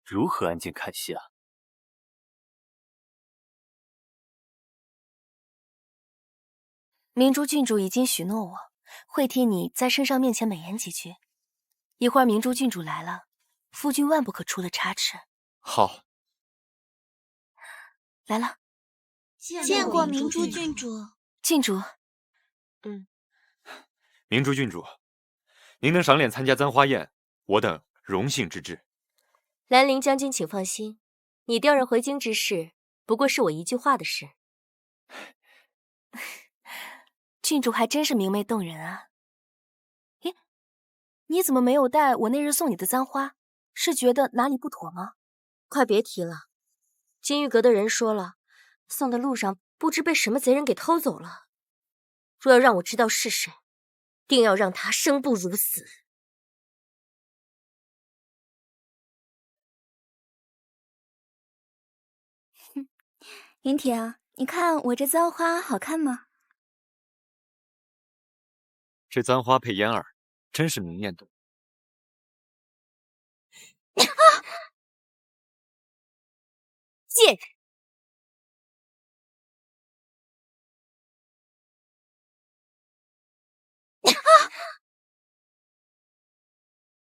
如何安静看戏啊？明珠郡主已经许诺我，会替你在圣上面前美言几句。一会儿明珠郡主来了，夫君万不可出了差池。好。来了，见过明珠郡主。郡主，明珠郡主，您能赏脸参加簪花宴，我等荣幸之至。兰陵将军，请放心，你调人回京之事，不过是我一句话的事。郡主还真是明媚动人啊！咦，你怎么没有带我那日送你的簪花？是觉得哪里不妥吗？快别提了，金玉阁的人说了，送的路上不知被什么贼人给偷走了。若要让我知道是谁，定要让他生不如死。云婷，你看我这簪花好看吗？这簪花配嫣儿，真是明艳动。贱人！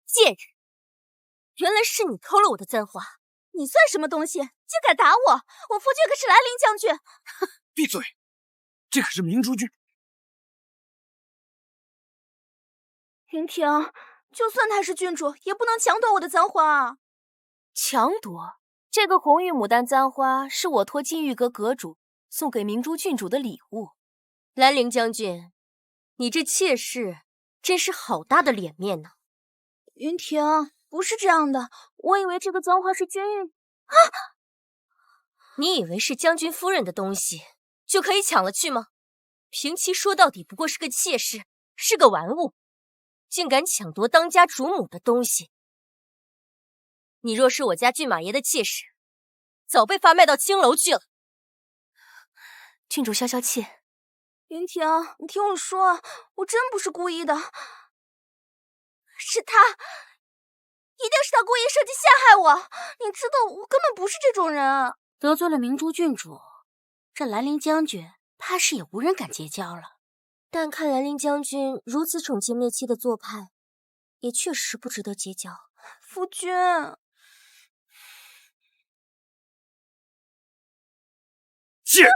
贱人！原来是你偷了我的簪花！你算什么东西，竟敢打我？我夫君可是兰陵将军！闭嘴！这可是明珠郡。云婷，就算他是郡主，也不能强夺我的簪花啊！强夺？这个红玉牡丹簪花是我托金玉阁阁主送给明珠郡主的礼物。兰陵将军，你这妾室真是好大的脸面呢！云婷，不是这样的，我以为这个簪花是君玉啊！你以为是将军夫人的东西就可以抢了去吗？平妻说到底不过是个妾室，是个玩物，竟敢抢夺当家主母的东西！你若是我家骏马爷的妾室，早被发卖到青楼去了。郡主消消气。云婷，你听我说，我真不是故意的，是他，一定是他故意设计陷害我。你知道我根本不是这种人。得罪了明珠郡主，这兰陵将军怕是也无人敢结交了。但看兰陵将军如此宠妾灭妻的做派，也确实不值得结交。夫君，贱！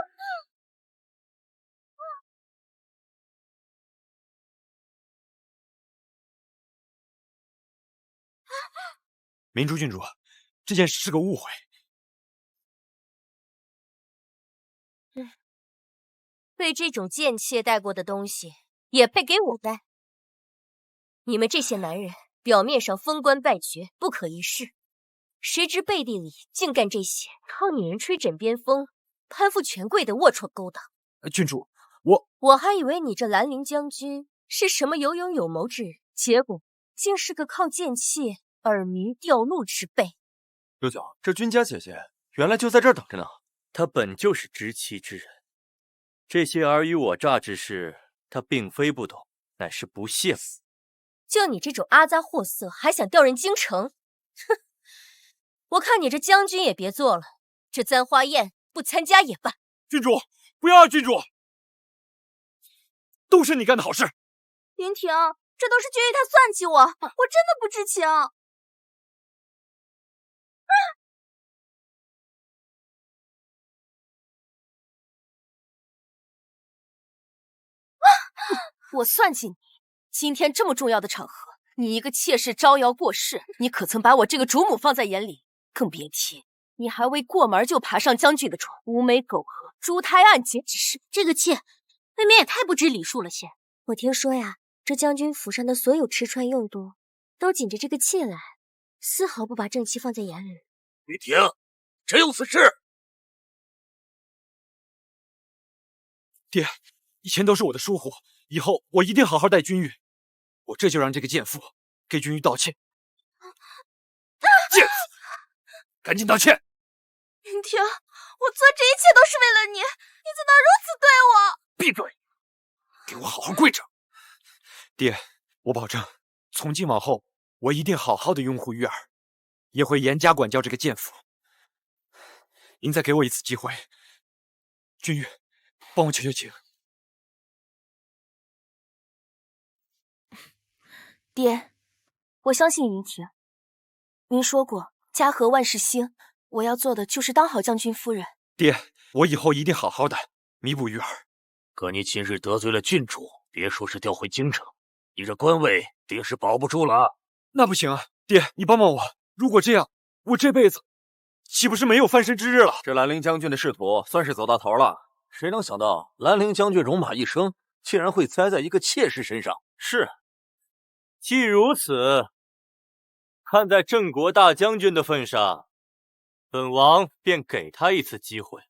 明珠郡主，这件事是个误会。被这种贱妾带过的东西，也配给我带？你们这些男人，表面上封官拜爵，不可一世，谁知背地里竟干这些靠女人吹枕边风、攀附权贵的龌龊勾当。郡主，我还以为你这兰陵将军是什么有勇有谋之人，结果竟是个靠贱妾耳迷掉路之辈。舅舅，这君家姐姐原来就在这儿等着呢。她本就是知妻之人，这些尔虞我诈之事，她并非不懂，乃是不屑。就你这种阿杂货色，还想调人京城？哼！我看你这将军也别做了，这簪花宴不参加也罢。郡主，不要啊！郡主，都是你干的好事。云婷，这都是君玉他算计我，我真的不知情。我算计你，今天这么重要的场合，你一个妾室招摇过市，你可曾把我这个主母放在眼里？更别提你还为过门就爬上将军的床，无媒苟合、珠胎暗结之事。这个妾未免也太不知礼数了些。我听说呀，这将军府上的所有吃穿用度都紧着这个妾来，丝毫不把正妻放在眼里。雨婷，真有此事？爹，以前都是我的疏忽，以后我一定好好待君玉。我这就让这个贱妇给君玉道歉。贱妇，赶紧道歉！云婷，我做这一切都是为了你，你怎能如此对我？闭嘴！给我好好跪着！爹，我保证，从今往后，我一定好好的拥护玉儿，也会严加管教这个贱妇。您再给我一次机会，君玉，帮我求求情。爹，我相信云婷。您说过家和万事兴，我要做的就是当好将军夫人。爹，我以后一定好好的弥补玉儿。可你今日得罪了郡主，别说是调回京城，你这官位爹是保不住了。那不行啊，爹，你帮帮我。如果这样，我这辈子岂不是没有翻身之日了？这兰陵将军的仕途算是走到头了。谁能想到兰陵将军戎马一生，竟然会栽在一个妾室身上？是，既如此，看在镇国大将军的份上，本王便给他一次机会。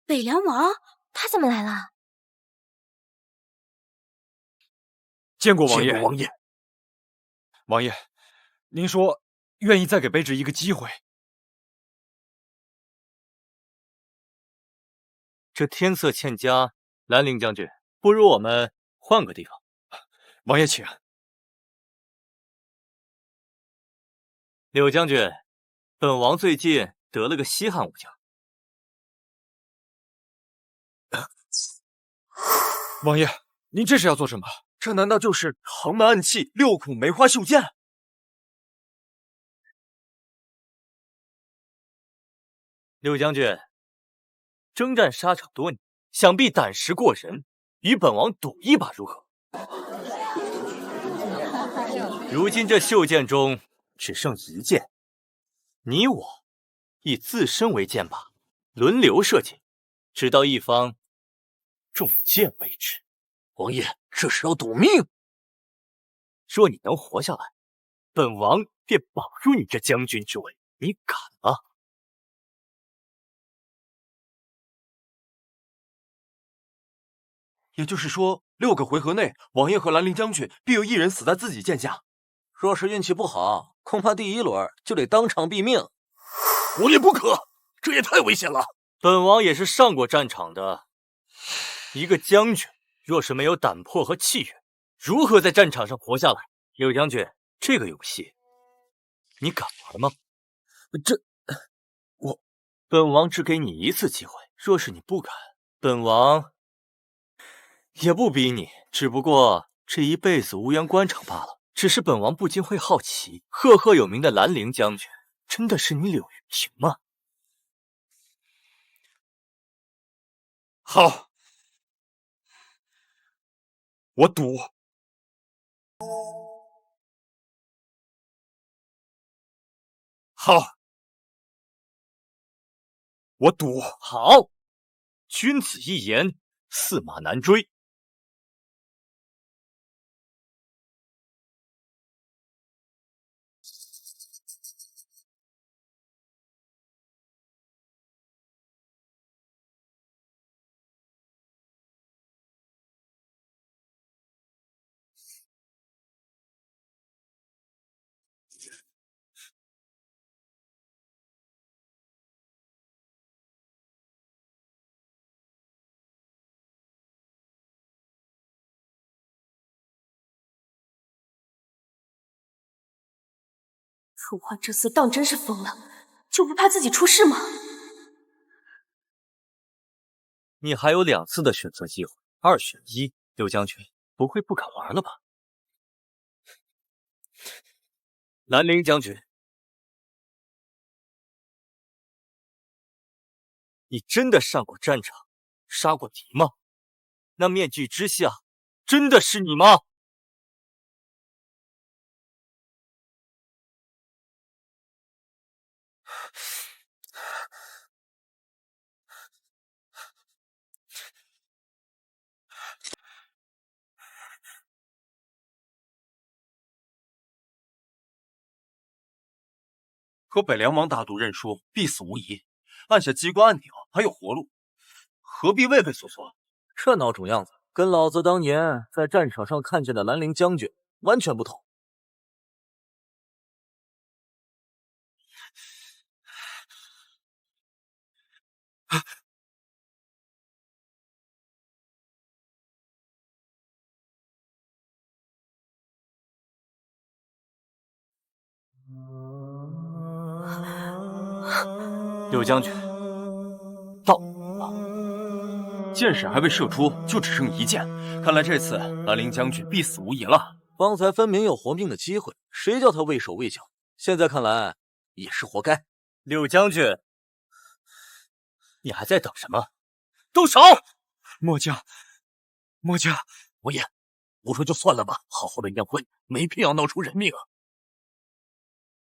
北凉王，他怎么来了？见过王爷。王爷，王爷，您说愿意再给卑职一个机会？这天色欠佳，兰陵将军，不如我们换个地方。王爷请。柳将军，本王最近得了个稀罕物件。王爷，您这是要做什么？这难道就是杭门暗器六孔梅花绣剑？柳将军，征战沙场多年，想必胆识过人，与本王赌一把如何？如今这绣剑中只剩一件，你我以自身为箭靶，轮流射箭，直到一方中箭为止。王爷，这是要赌命。若你能活下来，本王便保住你这将军之位。你敢吗？也就是说，6个回合内，王爷和兰陵将军必有一人死在自己剑下。若是运气不好，恐怕第1轮就得当场毙命。王爷不可，这也太危险了。本王也是上过战场的，一个将军若是没有胆魄和气运，如何在战场上活下来？柳将军，这个游戏你敢玩吗？本王只给你一次机会，若是你不敢，本王也不逼你，只不过这一辈子无缘官场罢了。只是本王不禁会好奇，赫赫有名的兰陵将军，真的是你柳云亭吗？好，我赌。好，我赌。好，君子一言，驷马难追。楚欢这次当真是疯了，就不怕自己出事吗？你还有2次的选择机会，2选1。柳将军不会不敢玩了吧？兰陵将军，你真的上过战场，杀过敌吗？那面具之下，真的是你吗？和北凉王打赌认输，必死无疑。按下机关按钮还有活路，何必畏畏缩缩？这孬种样子，跟老子当年在战场上看见的兰陵将军完全不同。柳将军，到箭矢还未射出，就只剩一箭，看来这次兰陵将军必死无疑了。方才分明有活命的机会，谁叫他畏手畏脚？现在看来也是活该。柳将军，你还在等什么？动手！末将，王爷，我说就算了吧，好好的宴会，没必要闹出人命啊。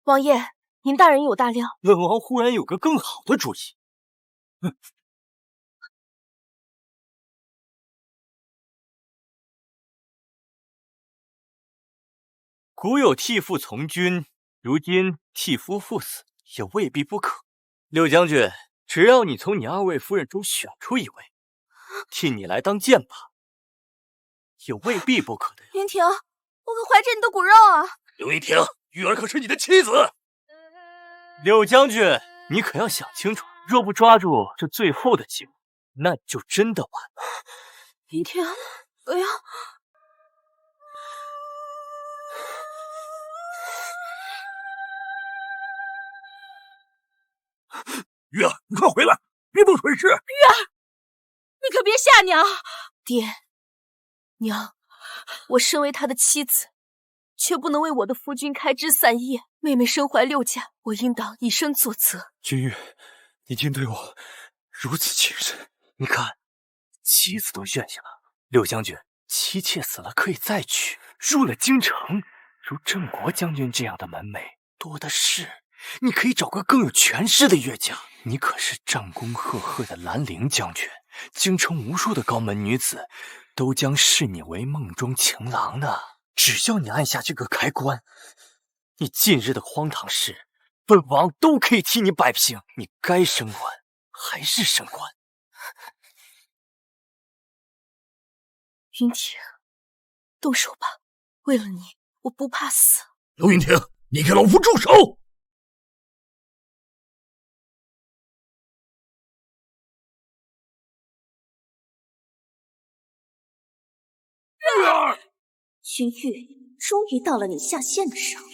王爷，您大人有大量。本王忽然有个更好的主意。古有替父从军，如今替夫赴死，也未必不可。柳将军，只要你从你2位夫人中选出1位，替你来当箭靶，也未必不可的。云婷，我可怀着你的骨肉啊！柳云婷，玉儿可是你的妻子。柳将军，你可要想清楚，若不抓住这最后的机会，那你就真的完了。云婷，哎呀！玉儿，你快回来，别做蠢事！玉儿，你可别吓娘！爹，娘，我身为他的妻子，却不能为我的夫君开枝散叶。妹妹身怀6甲，我应当以身作则。君玉，你竟对我如此轻视！你看，妻子都愿意了。柳将军，妻妾死了可以再娶，入了京城，如郑国将军这样的门楣多的是。你可以找个更有权势的岳家。你可是战功赫赫的兰陵将军，京城无数的高门女子都将视你为梦中情郎呢。只要你按下这个开关，你近日的荒唐事，本王都可以替你摆平。你该升官还是升官。云婷，动手吧，为了你，我不怕死。刘云婷，你给老夫住手！玉儿，荀彧终于到了你下线的时候。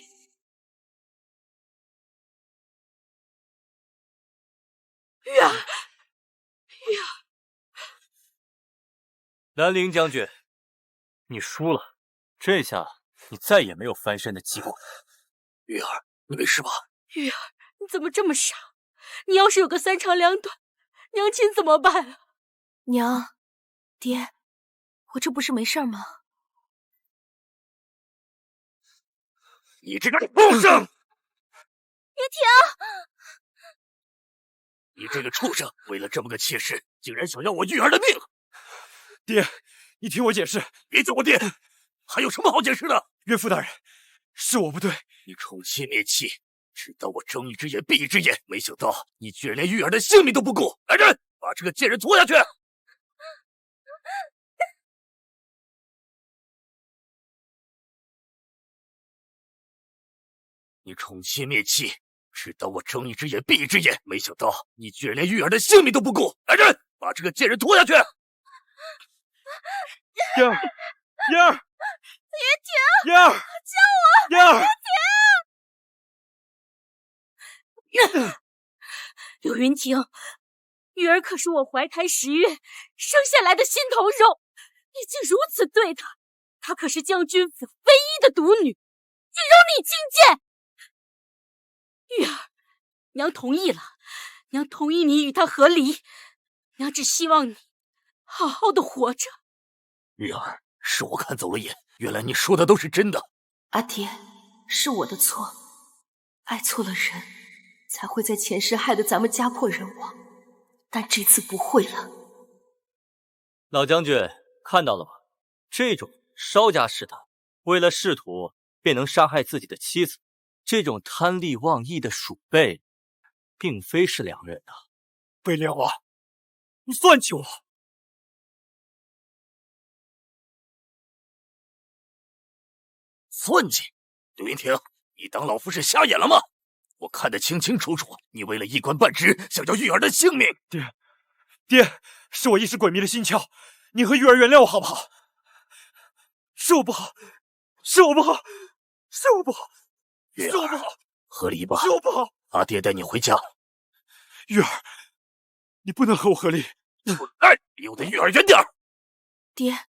玉儿，玉儿，兰陵将军，你输了，这下你再也没有翻身的机会。玉儿，你没事吧？玉儿，你怎么这么傻？你要是有个3长2短，娘亲怎么办啊？娘，爹。我这不是没事吗？你这个畜生！云婷，你这个畜生，为了这么个妾室，竟然想要我玉儿的命！爹，你听我解释。别叫我爹，还有什么好解释的？岳父大人，是我不对。你宠妾灭妻，只当我睁一只眼闭一只眼，没想到你居然连玉儿的性命都不顾！来人，把这个贱人拖下去！你宠妾灭妻，只当我睁一只眼闭一只眼，没想到你居然连玉儿的性命都不顾！来人，把这个贱人拖下去！燕儿，燕儿，云婷，燕儿，救我！燕儿，云婷，柳云婷，玉儿可是我怀胎10月生下来的心头肉，你竟如此对她，她可是将军府唯一的独女，竟容你进谏！玉儿，娘同意了，娘同意你与她和离，娘只希望你好好的活着。玉儿，是我看走了眼，原来你说的都是真的。阿爹，是我的错，爱错了人，才会在前世害得咱们家破人亡，但这次不会了。老将军看到了吗？这种稍加试探，为了仕途便能杀害自己的妻子，这种贪利忘义的鼠辈，并非是良人啊！北凉王，你算计我！算计？刘云婷，你当老夫是瞎眼了吗？我看得清清楚楚，你为了一官半职，想要玉儿的性命。爹，是我一时鬼迷了心窍，你和玉儿原谅我好不好？是我不好，是我不好，是我不好，是我不好，和离吧。是我不好。阿爹带你回家。玉儿，你不能和我合离。哎，离我的玉儿远点儿！爹，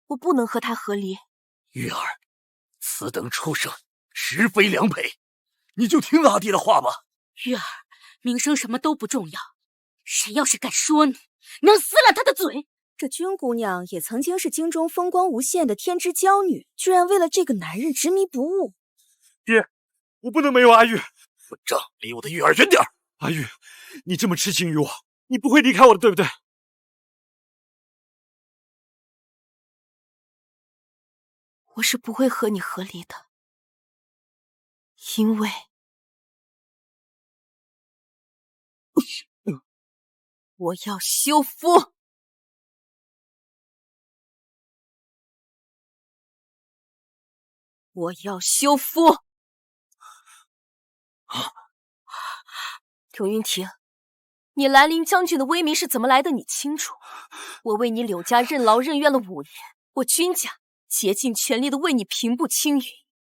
我不能和他和离。玉儿，此等畜生，实非良配。你就听阿弟的话吧。玉儿，名声什么都不重要，谁要是敢说你，能撕了他的嘴！这君姑娘也曾经是京中风光无限的天之娇女，居然为了这个男人执迷不悟。爹，我不能没有阿玉。混账，离我的玉儿远点儿！阿玉，你这么痴情于我，你不会离开我的，对不对？我是不会和你和离的，因为我要修夫。我要修夫。柳云亭，你兰陵将军的威名是怎么来的？你清楚。我为你柳家任劳任怨了5年，我君家竭尽全力的为你平步青云，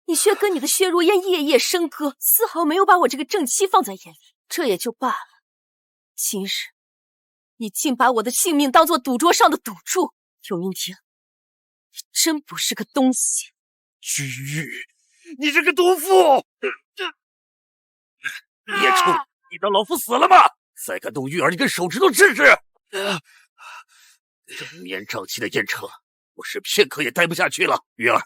你却跟你的薛如烟夜夜笙歌，丝毫没有把我这个正妻放在眼里。这也就罢了，今日你竟把我的性命当作赌桌上的赌注。柳云亭，你真不是个东西。君玉，你这个毒妇！孽畜，你当老夫死了吗？再敢动玉儿，你跟手指头试试！乌烟瘴气的燕城，我是片刻也待不下去了。玉儿，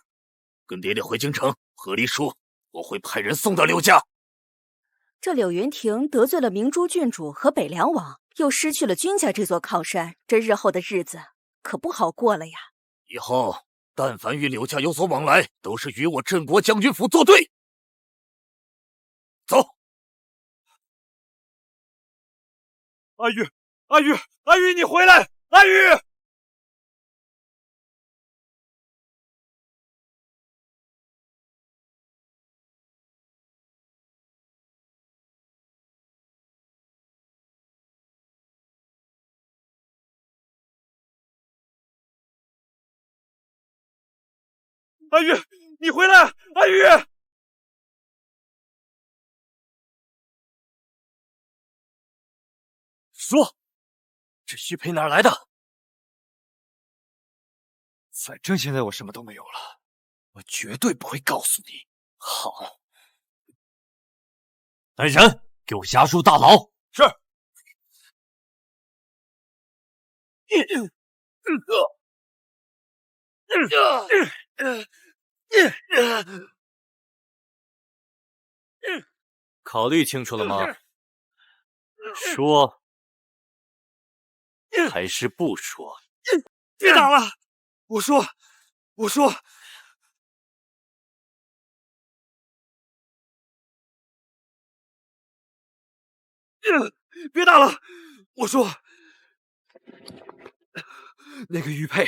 跟爹爹回京城，和离书我会派人送到柳家。这柳云亭得罪了明珠郡主和北凉王，又失去了君家这座靠山，这日后的日子可不好过了呀。以后但凡与柳家有所往来，都是与我镇国将军府作对。走。阿玉，阿玉，阿玉，你回来！阿玉，阿玉，你回来！阿玉。说，这玉佩哪来的？反正现在我什么都没有了，我绝对不会告诉你。好，来人，给我押入大牢。是。考虑清楚了吗？说还是不说？别打了！我说，别打了！我说，那个玉佩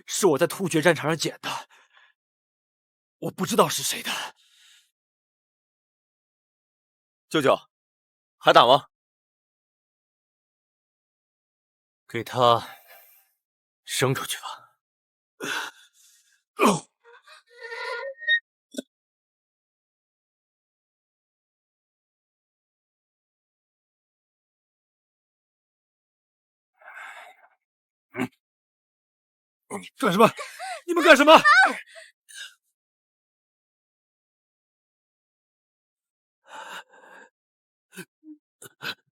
是我在突厥战场上捡的，我不知道是谁的。舅舅，还打吗？给他扔出去吧。干什么？你们干什么？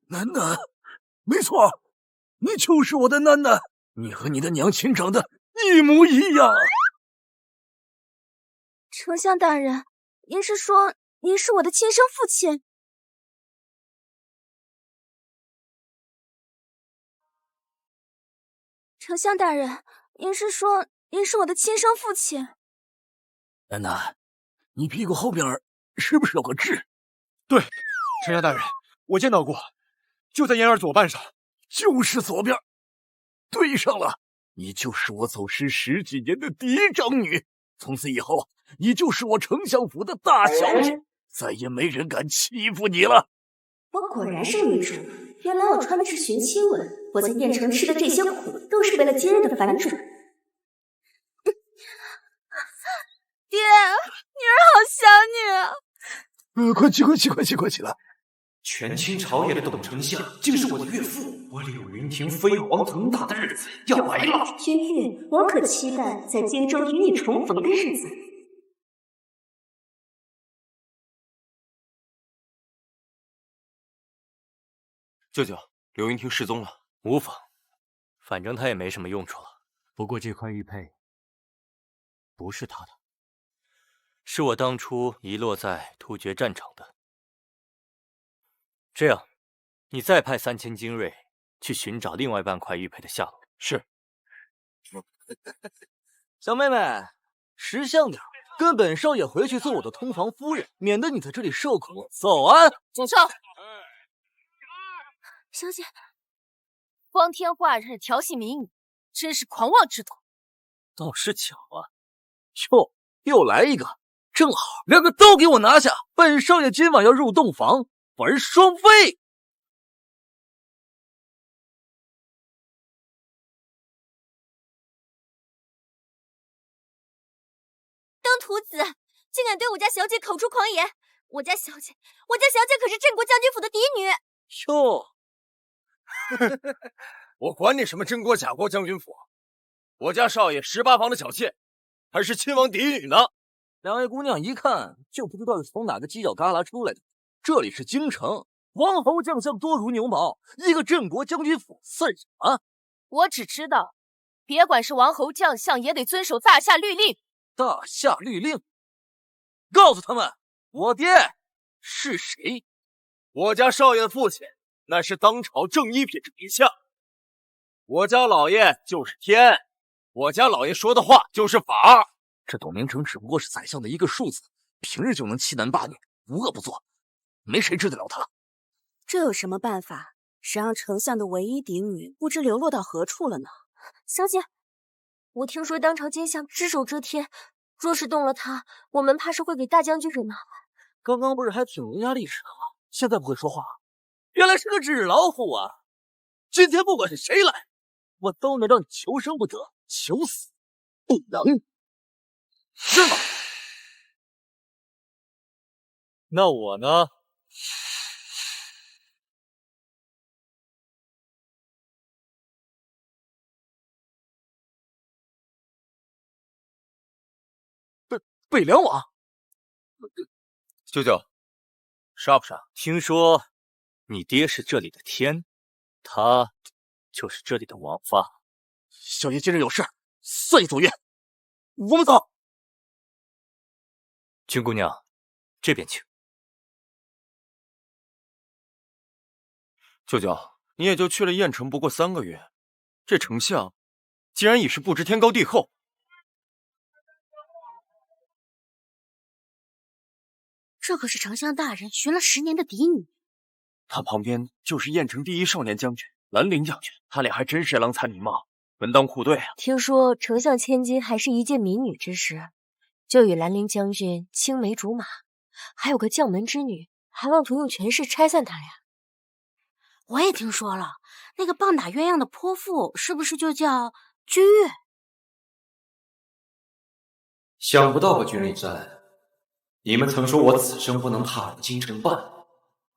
楠楠，没错，你就是我的楠楠，你和你的娘亲长得一模一样。丞相大人，您是说您是我的亲生父亲？丞相大人，您是说您是我的亲生父亲？楠楠，你屁股后边是不是有个痣？对，丞相大人，我见到过，就在嫣儿左半上。就是左边，对上了。你就是我走失10几年的嫡长女，从此以后，你就是我丞相府的大小姐，再也没人敢欺负你了。我果然是女主，原来我穿的是寻亲吻，我在燕城吃的这些苦，都是为了今日的反转。爹，女儿好想你啊！快起来！权倾朝野的董丞相竟是我的岳父，我柳云亭飞黄腾达的日子要来了。君玉，我可期待在荆州与你重逢的日子。舅舅，柳云亭失踪了。无妨，反正他也没什么用处了。不过这块玉佩不是他的，是我当初遗落在突厥战场的。这样，你再派3000精锐去寻找另外半块玉佩的下落。是。小妹妹，识相点，跟本少爷回去做我的通房夫人，免得你在这里受苦。走啊！总少，小姐，光天化日调戏民女，真是狂妄之徒。倒是巧啊！哟，又来一个，正好两个都给我拿下！本少爷今晚要入洞房，玩双飞。当徒子竟敢对我家小姐口出狂言！我家小姐可是镇国将军府的嫡女。哟，我管你什么真国假国将军府，我家少爷18房的小妾，还是亲王嫡女呢。两位姑娘一看就不知道是从哪个犄角旮旯出来的。这里是京城，王侯将相多如牛毛，一个镇国将军府算什么？我只知道，别管是王侯将相，也得遵守大夏律令。大夏律令，告诉他们我爹是谁。我家少爷的父亲那是当朝正一品丞相，我家老爷就是天，我家老爷说的话就是法。这董明成只不过是宰相的一个庶子，平日就能欺男霸女，无恶不作，没谁治得了他了。这有什么办法？谁让丞相的唯一嫡女不知流落到何处了呢？小姐，我听说当朝奸相只手遮天，若是动了他，我们怕是会给大将军惹麻烦。刚刚不是还挺伶牙俐齿的吗？现在不会说话，原来是个纸老虎啊！今天不管是谁来，我都能让你求生不得，求死不能，是吗？那我呢？北凉王，舅舅，杀不杀？听说你爹是这里的天，他就是这里的王发。小爷今日有事，算你走运。我们走。君姑娘，这边请。舅舅，你也就去了雁城不过3个月，这丞相竟然已是不知天高地厚。这可是丞相大人寻了10年的嫡女，他旁边就是雁城第一少年将军兰陵将军，他俩还真是郎才女貌，门当户对啊。听说丞相千金还是一介民女之时，就与兰陵将军青梅竹马，还有个将门之女，还妄图用权势拆散他俩。我也听说了，那个棒打鸳鸯的泼妇是不是就叫君越？想不到吧，君临山。你们曾说我此生不能踏入京城半步，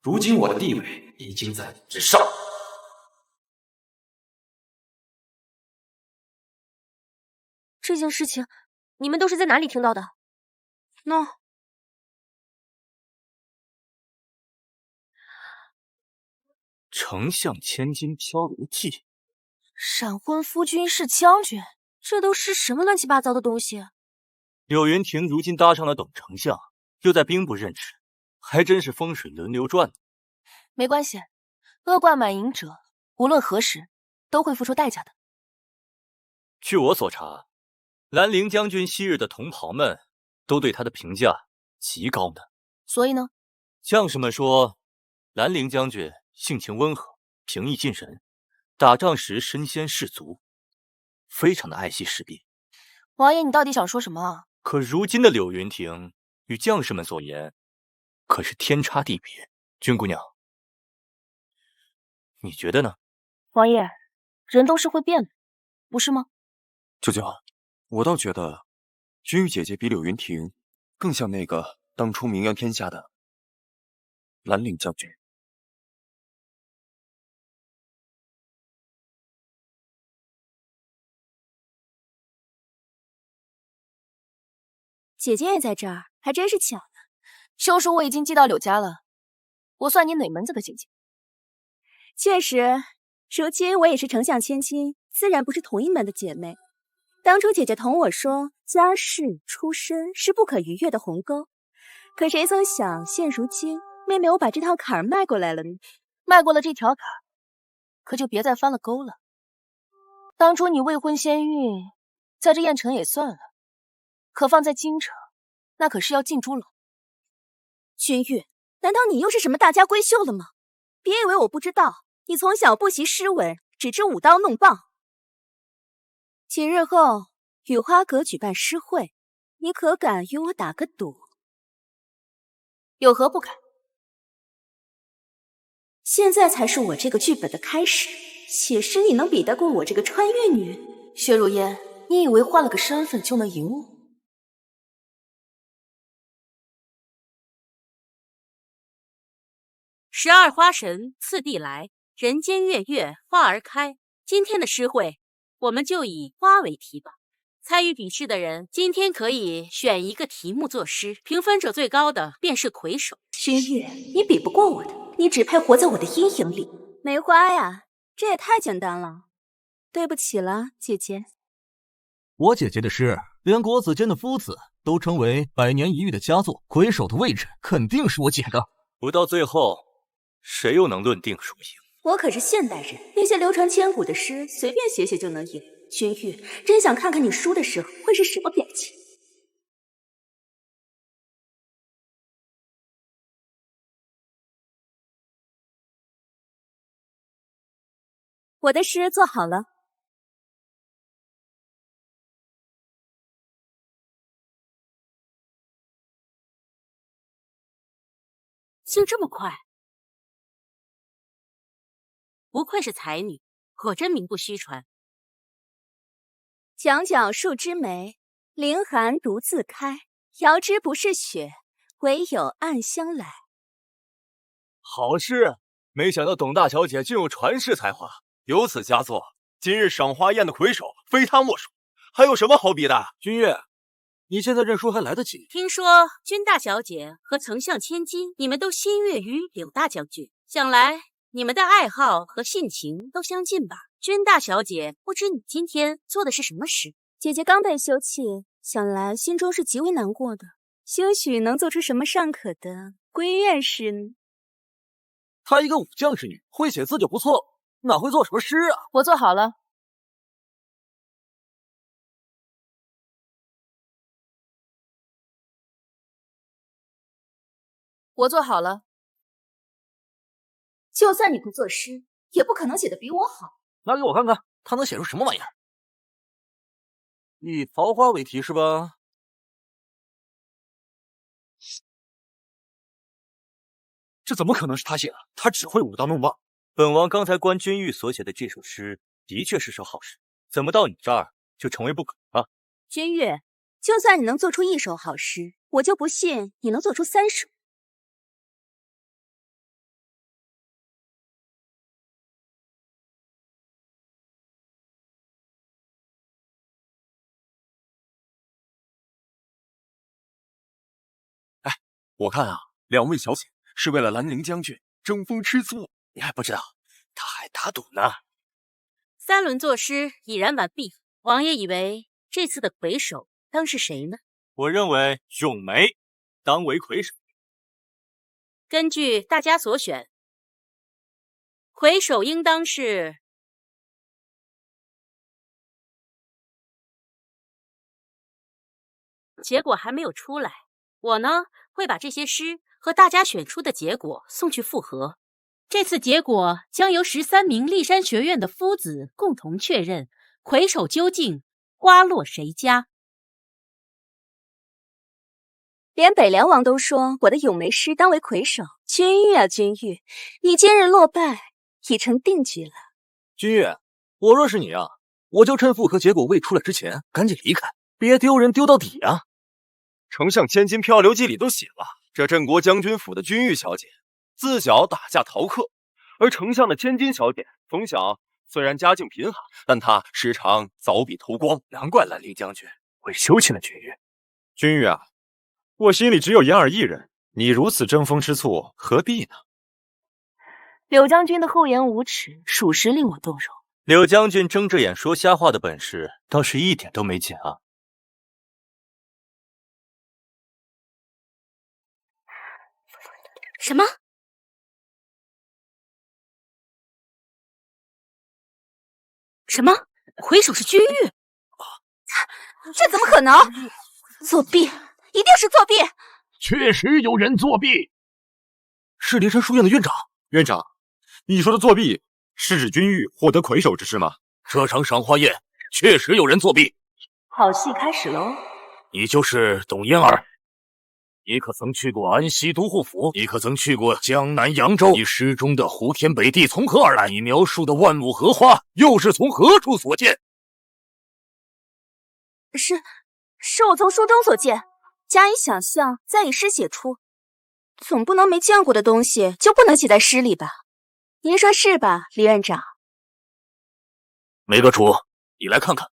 如今我的地位已经在你之上。这件事情，你们都是在哪里听到的？丞相千金飘如寄，闪婚夫君是将军，这都是什么乱七八糟的东西？柳云亭如今搭上了董丞相，又在兵部任职，还真是风水轮流转。没关系，恶贯满盈者无论何时都会付出代价的。据我所查，兰陵将军昔日的同袍们都对他的评价极高呢。所以呢，将士们说，兰陵将军性情温和，平易近人，打仗时身先士卒，非常的爱惜士兵。王爷，你到底想说什么啊？可如今的柳云亭与将士们所言，可是天差地别。君姑娘，你觉得呢？王爷，人都是会变的，不是吗？舅舅，我倒觉得君玉姐姐比柳云亭更像那个当初名扬天下的兰陵将军。姐姐也在这儿，还真是巧呢。休书我已经寄到柳家了，我算你哪门子的姐姐？确实，如今我也是丞相千金，自然不是同一门的姐妹。当初姐姐同我说，家世出身是不可逾越的鸿沟，可谁曾想，现如今妹妹我把这套坎儿迈过来了呢。迈过了这条坎儿，可就别再翻了沟了。当初你未婚先孕，在这燕城也算了，可放在京城，那可是要进猪笼。君玉，难道你又是什么大家闺秀了吗？别以为我不知道，你从小不习诗文，只知舞刀弄棒。几日后，雨花阁举办诗会，你可敢与我打个赌？有何不敢？现在才是我这个剧本的开始，写诗你能比得过我这个穿越女？薛如烟，你以为换了个身份就能赢我？12花神次第来，人间月月花儿开。今天的诗会，我们就以花为题吧。参与比试的人今天可以选一个题目作诗，评分者最高的便是魁首。君玉，你比不过我的，你只配活在我的阴影里。梅花呀，这也太简单了。对不起了，姐姐。我姐姐的诗，连国子监的夫子都称为100年一遇的佳作，魁首的位置肯定是我姐的。不到最后，谁又能论定输赢？我可是现代人，那些流传千古的诗，随便写写就能赢。君玉，真想看看你输的时候会是什么表情。我的诗做好了。竟这么快，不愧是才女，果真名不虚传。皎皎树枝梅，凌寒独自开。遥知不是雪，唯有暗香来。好诗，没想到董大小姐竟有传世才华，有此佳作，今日赏花宴的魁首非她莫属。还有什么好比的？君越，你现在认输还来得及。听说君大小姐和丞相千金，你们都心悦于柳大将军，想来你们的爱好和性情都相近吧？君大小姐，不知你今天做的是什么诗？姐姐刚被休弃，想来心中是极为难过的，兴许能做出什么尚可的闺怨诗呢？她一个武将之女，会写字就不错了，哪会做什么诗啊？我做好了。我做好了。就算你不作诗，也不可能写得比我好。拿给我看看，他能写出什么玩意儿？以桃花为题是吧？这怎么可能是他写的？他只会舞刀弄棒。本王刚才观君玉所写的这首诗，的确是首好诗，怎么到你这儿就成为不可了？君越，就算你能做出1首好诗，我就不信你能做出3首。我看啊，两位小姐是为了兰陵将军争风吃醋，你还不知道，他还打赌呢。3轮作诗已然完毕，王爷以为这次的魁首当是谁呢？我认为咏梅当为魁首。根据大家所选，魁首应当是结果还没有出来，我呢会把这些诗和大家选出的结果送去复核。这次结果将由13名骊山学院的夫子共同确认，魁首究竟花落谁家？连北凉王都说我的咏梅诗当为魁首。君玉啊君玉，你今日落败已成定局了。君玉，我若是你啊，我就趁复核结果未出来之前赶紧离开，别丢人丢到底啊！丞相千金漂流记里都写了，这镇国将军府的君玉小姐自小打架逃课，而丞相的千金小姐从小虽然家境贫寒，但她时常凿壁偷光，难怪兰陵将军会休弃了君玉。君玉啊，我心里只有言儿一人。你如此争风吃醋，何必呢？柳将军的厚颜无耻，属实令我动容。柳将军睁着眼说瞎话的本事，倒是一点都没假。什么？什么？回首是君玉？这怎么可能？作弊，一定是作弊！确实有人作弊，是灵山书院的院长。院长，你说的作弊是指君玉获得魁首之事吗？这场赏花宴确实有人作弊。好戏开始喽！你就是董嫣儿。你可曾去过安西都护府？你可曾去过江南扬州？你诗中的胡天北地从何而来？你描述的万亩荷花又是从何处所见？是我从书中所见，加以想象，再以诗写出。总不能没见过的东西就不能写在诗里吧？您说是吧，李院长？梅阁主，你来看看。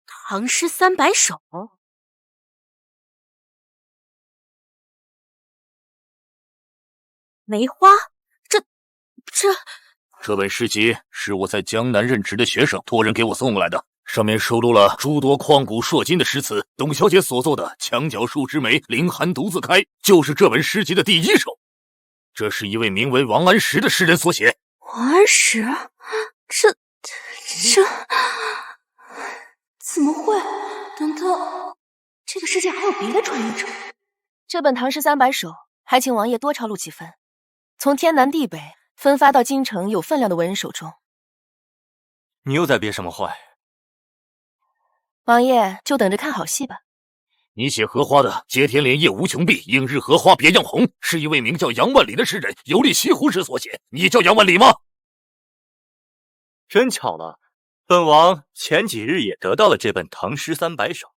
唐诗300首。梅花，这本诗集是我在江南任职的学生托人给我送过来的，上面收录了诸多旷古烁今的诗词。董小姐所作的《墙角数枝梅，凌寒独自开》就是这本诗集的第1首。这是一位名为王安石的诗人所写。王安石？这怎么会？难道这个世界还有别的传译者？这本唐诗300首，还请王爷多抄录几分，从天南地北分发到京城有分量的文人手中。你又在憋什么坏？王爷就等着看好戏吧。你写荷花的“接天莲叶无穷碧，映日荷花别样红”，是一位名叫杨万里的诗人游历西湖时所写。你叫杨万里吗？真巧了，本王前几日也得到了这本唐诗300首。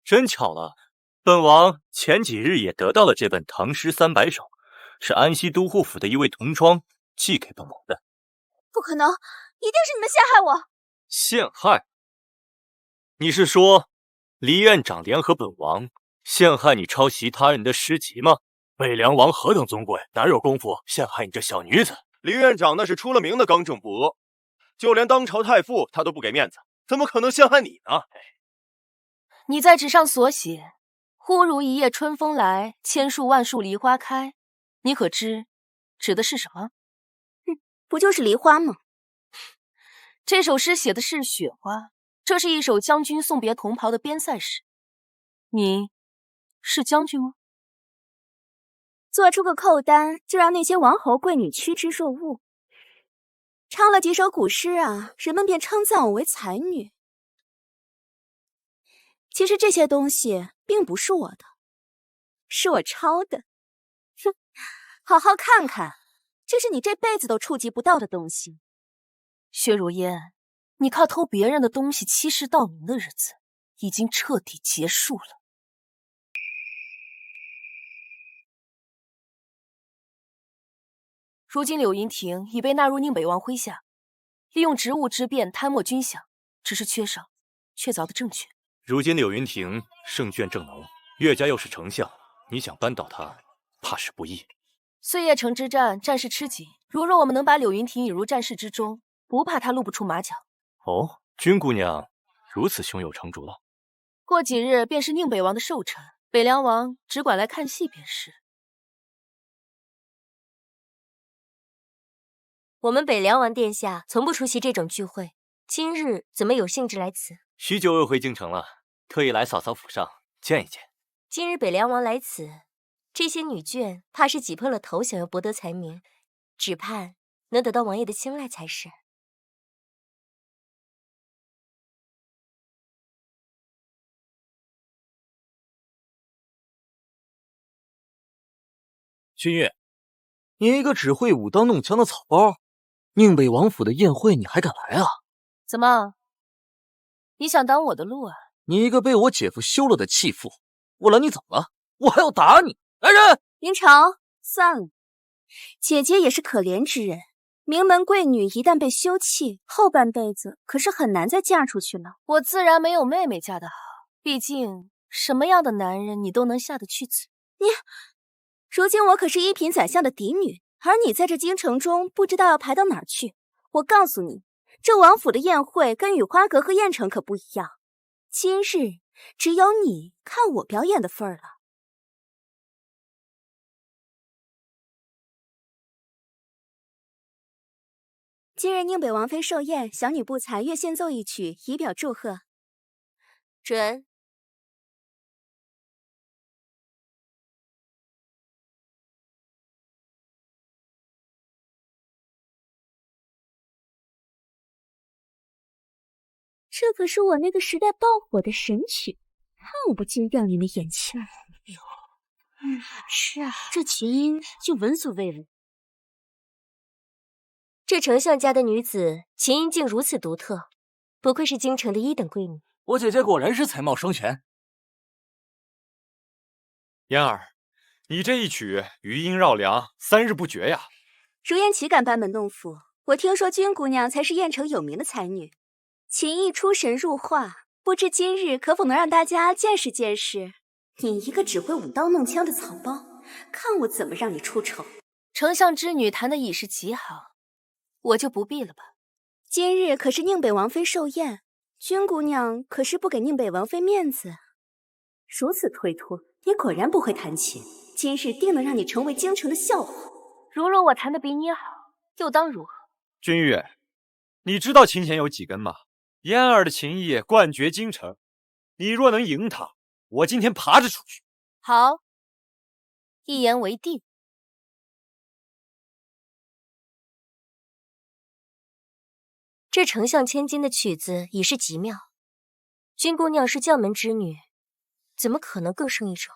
真巧了，本王前几日也得到了这本唐诗300首，是安西都护府的一位同窗寄给本王的。不可能，一定是你们陷害我！陷害？你是说黎院长联合本王陷害你抄袭他人的诗集吗？北凉王何等尊贵，哪有功夫陷害你这小女子？黎院长那是出了名的刚正不阿，就连当朝太傅他都不给面子，怎么可能陷害你呢？你在纸上所写“忽如一夜春风来，千树万树梨花开”，你可知指的是什么？不就是梨花吗？这首诗写的是雪花，这是一首将军送别同袍的边塞诗。你是将军吗？做出个扣单，就让那些王侯贵女趋之若鹜。唱了几首古诗啊，人们便称赞我为才女。其实这些东西并不是我的，是我抄的。哼，好好看看，这是你这辈子都触及不到的东西。薛如烟，你靠偷别人的东西欺世盗名的日子已经彻底结束了。如今柳云亭已被纳入宁北王麾下，利用职务之便贪墨军饷，只是缺少确凿的证据。如今柳云亭胜券正浓，岳家又是丞相，你想扳倒他，怕是不易。碎叶城之战，战事吃紧，如若我们能把柳云亭引入战事之中，不怕他露不出马脚。哦，君姑娘如此胸有成竹了。过几日便是宁北王的寿辰，北凉王只管来看戏便是。我们北凉王殿下从不出席这种聚会，今日怎么有兴致来此？许久未回京城了，特意来嫂嫂府上见一见。今日北凉王来此，这些女眷怕是挤破了头想要博得才名，只盼能得到王爷的青睐才是。君越，你一个只会舞刀弄枪的草包，宁北王府的宴会你还敢来啊？怎么，你想挡我的路啊？你一个被我姐夫休了的弃妇，我拦你怎么了？我还要打你！来人！云长，算了，姐姐也是可怜之人，名门贵女一旦被休弃，后半辈子可是很难再嫁出去了。我自然没有妹妹嫁得好，毕竟什么样的男人你都能下得去嘴。如今我可是1品宰相的嫡女，而你在这京城中不知道要排到哪儿去。我告诉你，这王府的宴会跟雨花阁和燕城可不一样，今日只有你看我表演的份儿了。今日宁北王妃寿宴，小女不才，愿献奏一曲，以表祝贺。准。这可是我那个时代爆火的神曲，看我不惊掉你们眼睛！是啊，这琴音就闻所未闻。这丞相家的女子琴音竟如此独特，不愧是京城的1等贵女。我姐姐果然是才貌双全。嫣儿，你这一曲余音绕梁，3日不绝呀。如烟岂敢班门弄斧？我听说君姑娘才是燕城有名的才女，琴艺出神入化，不知今日可否能让大家见识见识？你一个只会舞刀弄枪的草包，看我怎么让你出丑！丞相之女弹的已是极好，我就不必了吧。今日可是宁北王妃寿宴，君姑娘可是不给宁北王妃面子。如此推脱，你果然不会弹琴，今日定能让你成为京城的笑话。如若我弹得比你好，又当如何？君玉，你知道琴弦有几根吗？嫣儿的琴艺冠绝京城，你若能赢她，我今天爬着出去。好，一言为定。这丞相千金的曲子已是极妙，君姑娘是将门之女，怎么可能更胜一筹？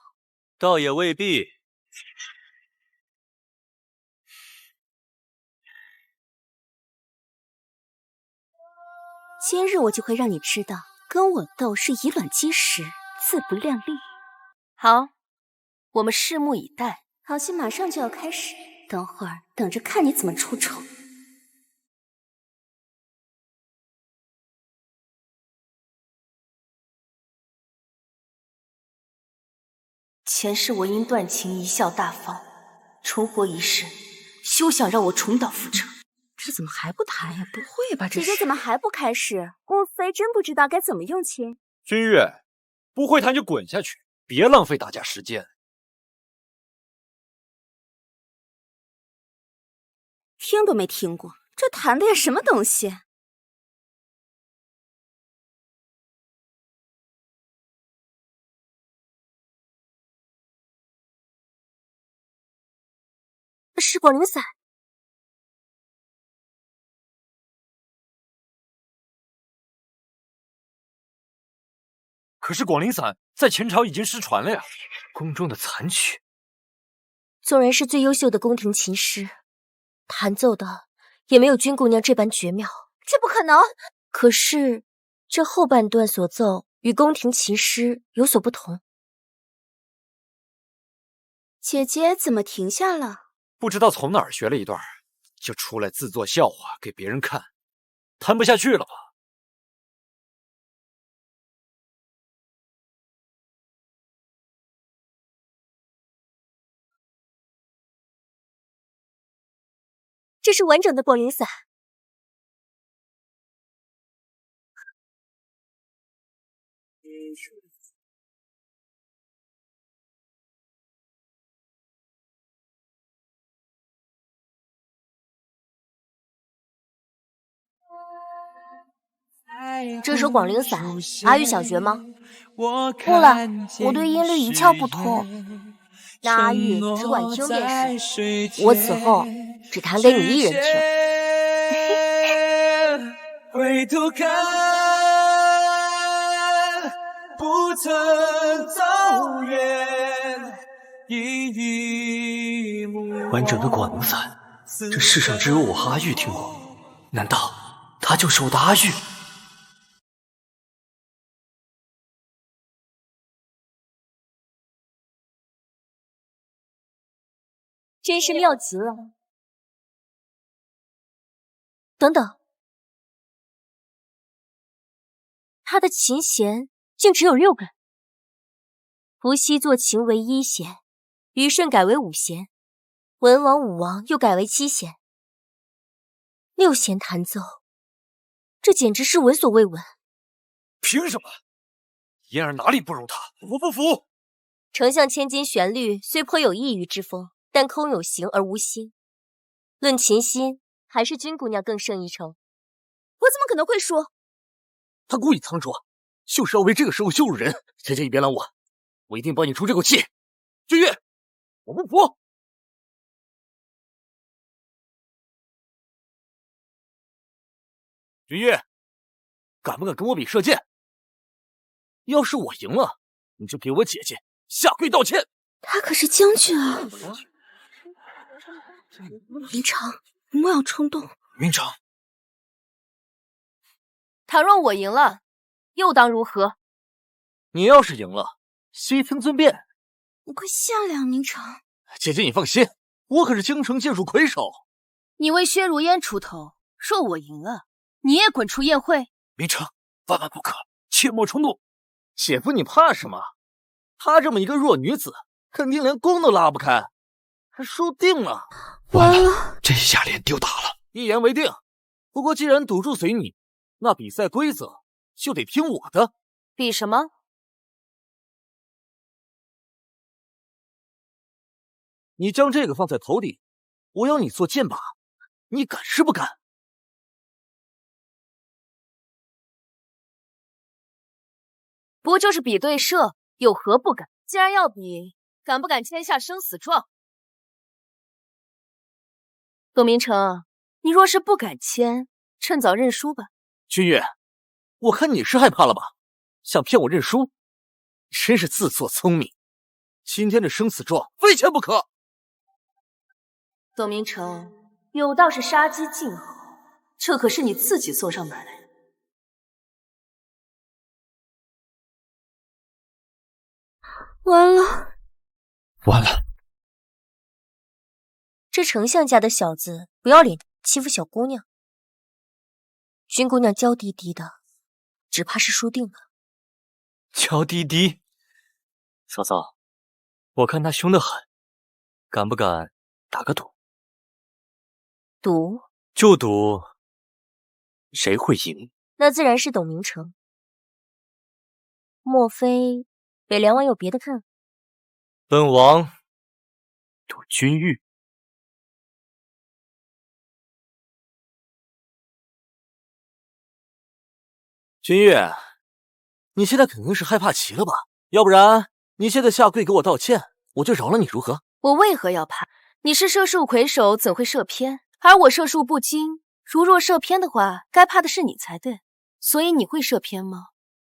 倒也未必。今日我就会让你知道，跟我斗是以卵击石，自不量力。好，我们拭目以待。好戏马上就要开始，等会儿等着看你怎么出丑。前世我因断情一笑大方，重活一世，休想让我重蹈覆辙。这怎么还不弹呀？不会吧？姐姐怎么还不开始？莫非真不知道该怎么用琴？君玉，不会弹就滚下去，别浪费大家时间。听都没听过，这弹的呀什么东西？是广陵散。可是广陵散在前朝已经失传了呀，宫中的残曲。纵然是最优秀的宫廷琴师，弹奏的也没有君姑娘这般绝妙。这不可能！可是这后半段所奏与宫廷琴师有所不同。姐姐怎么停下了？不知道从哪儿学了一段，就出来自作笑话给别人看，弹不下去了吧？这是完整的广陵散。这首广陵散，阿玉想学吗？不了，我对音律一窍不通。那阿玉只管听便是，我此后只弹给你一人听。回头看，不曾走远，一幕完整的广陵散，这世上只有我和阿玉听过，难道她就是我的阿玉？真是妙极了。等等，他的琴弦竟只有6根。伏羲做琴为1弦，虞舜改为5弦，文王、武王又改为7弦，6弦弹奏，这简直是闻所未闻。凭什么？言儿哪里不容他？我不服！丞相千金旋律虽颇有异域之风，但空有形而无心。论琴心，还是君姑娘更胜一筹。我怎么可能会输？他故意藏拙，就是要为这个时候羞辱人。姐姐，你别拦我，我一定帮你出这口气。君越，我不服！君越，敢不敢跟我比射箭？要是我赢了，你就给我姐姐下跪道歉。他可是将军啊！明成，你莫要冲动。明成，倘若我赢了，又当如何？你要是赢了，悉听尊便。你快下来啊，明成。姐姐，你放心，我可是京城剑术魁首。你为薛如烟出头，若我赢了，你也滚出宴会。明成，万万不可，切莫冲动。姐夫，你怕什么？她这么一个弱女子，肯定连弓都拉不开，还输定了。完了，这下脸丢大了。一言为定。不过既然赌注随你，那比赛规则就得听我的。比什么？你将这个放在头顶，我要你做箭靶，你敢是不敢？不就是比对射，有何不敢？既然要比，敢不敢签下生死状？董明成，你若是不敢签，趁早认输吧。君越，我看你是害怕了吧？想骗我认输，真是自作聪明。今天的生死状非签不可。董明成，有道是杀鸡儆猴，这可是你自己送上门来的。完了，完了！这丞相家的小子不要脸，欺负小姑娘。君姑娘娇滴滴的，只怕是输定了。娇滴滴，嫂嫂，我看他凶得很，敢不敢打个赌？赌？就赌谁会赢？那自然是董明成。莫非北凉王有别的看？本王赌君玉。君越，你现在肯定是害怕极了吧？要不然你现在下跪给我道歉，我就饶了你，如何？我为何要怕？你是射术魁首，怎会射偏？而我射术不精，如若射偏的话，该怕的是你才对。所以你会射偏吗？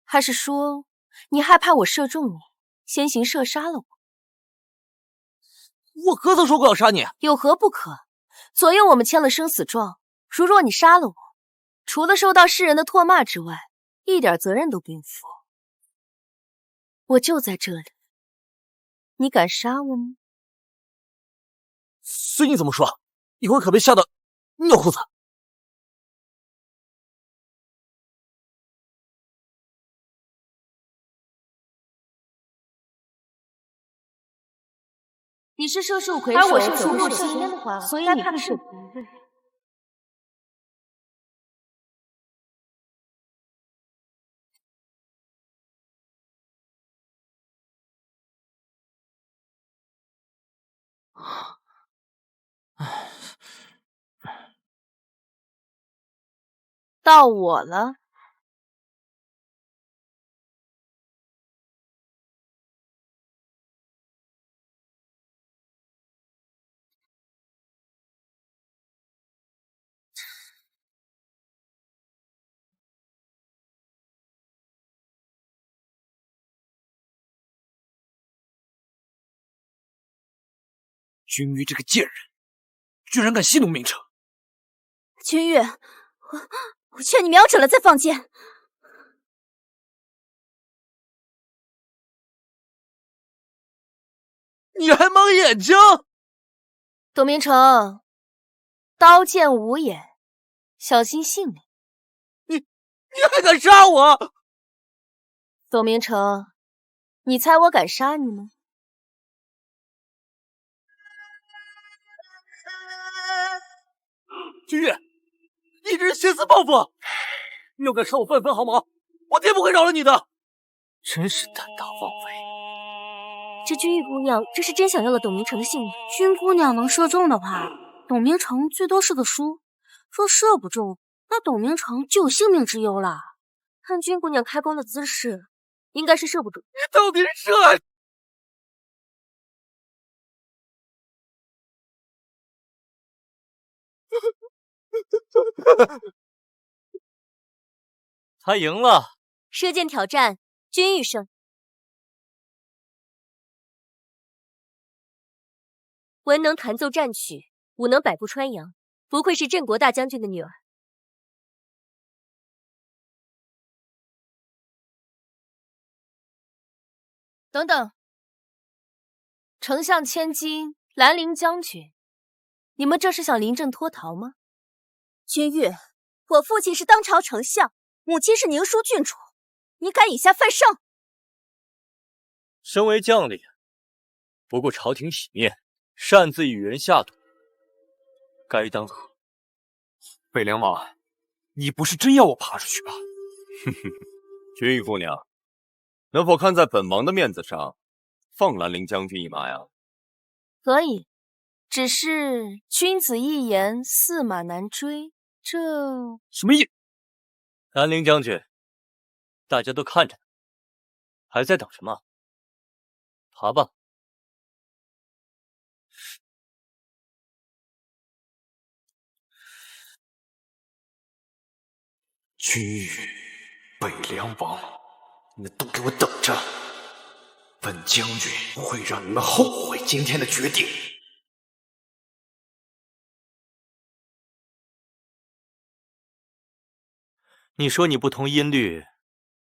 还是说你害怕我射中你，先行射杀了我？我何曾说过要杀你？有何不可？左右我们签了生死状，如若你杀了我，除了受到世人的唾骂之外，一点责任都不用负。我就在这里，你敢杀我吗？随你怎么说，一会儿可别吓得尿裤子。你是射术魁首，而我是术不精的话，所以你怕的是到我了。君玉这个贱人，居然敢戏弄明成！君越，我劝你瞄准了再放箭。你还蒙眼睛？董明成，刀剑无眼，小心性命。你还敢杀我？董明成，你猜我敢杀你吗？君越，你这是心思报复！你要敢杀我半分毫毛，我爹不会饶了你的！真是胆大妄为。这君玉姑娘这是真想要了董明成的性命。君姑娘能射中的话，董明成最多是个输；若射不中，那董明成就有性命之忧了。看君姑娘开弓的姿势，应该是射不中。你到底是射？他赢了。射箭挑战，君玉胜。文能弹奏战曲，武能百步穿杨，不愧是镇国大将军的女儿。等等，丞相千金，兰陵将军，你们这是想临阵脱逃吗？君玉，我父亲是当朝丞相，母亲是宁淑郡主，你敢以下犯上？身为将领，不顾朝廷体面，擅自与人下毒，该当何？北凉王，你不是真要我爬出去吧？哼哼，君玉姑娘，能否看在本王的面子上，放兰陵将军一马呀？可以，只是君子一言，驷马难追。这什么意？兰陵将军，大家都看着呢，还在等什么？爬吧。君玉，北凉王，你们都给我等着！本将军会让你们后悔今天的决定。你说你不通音律，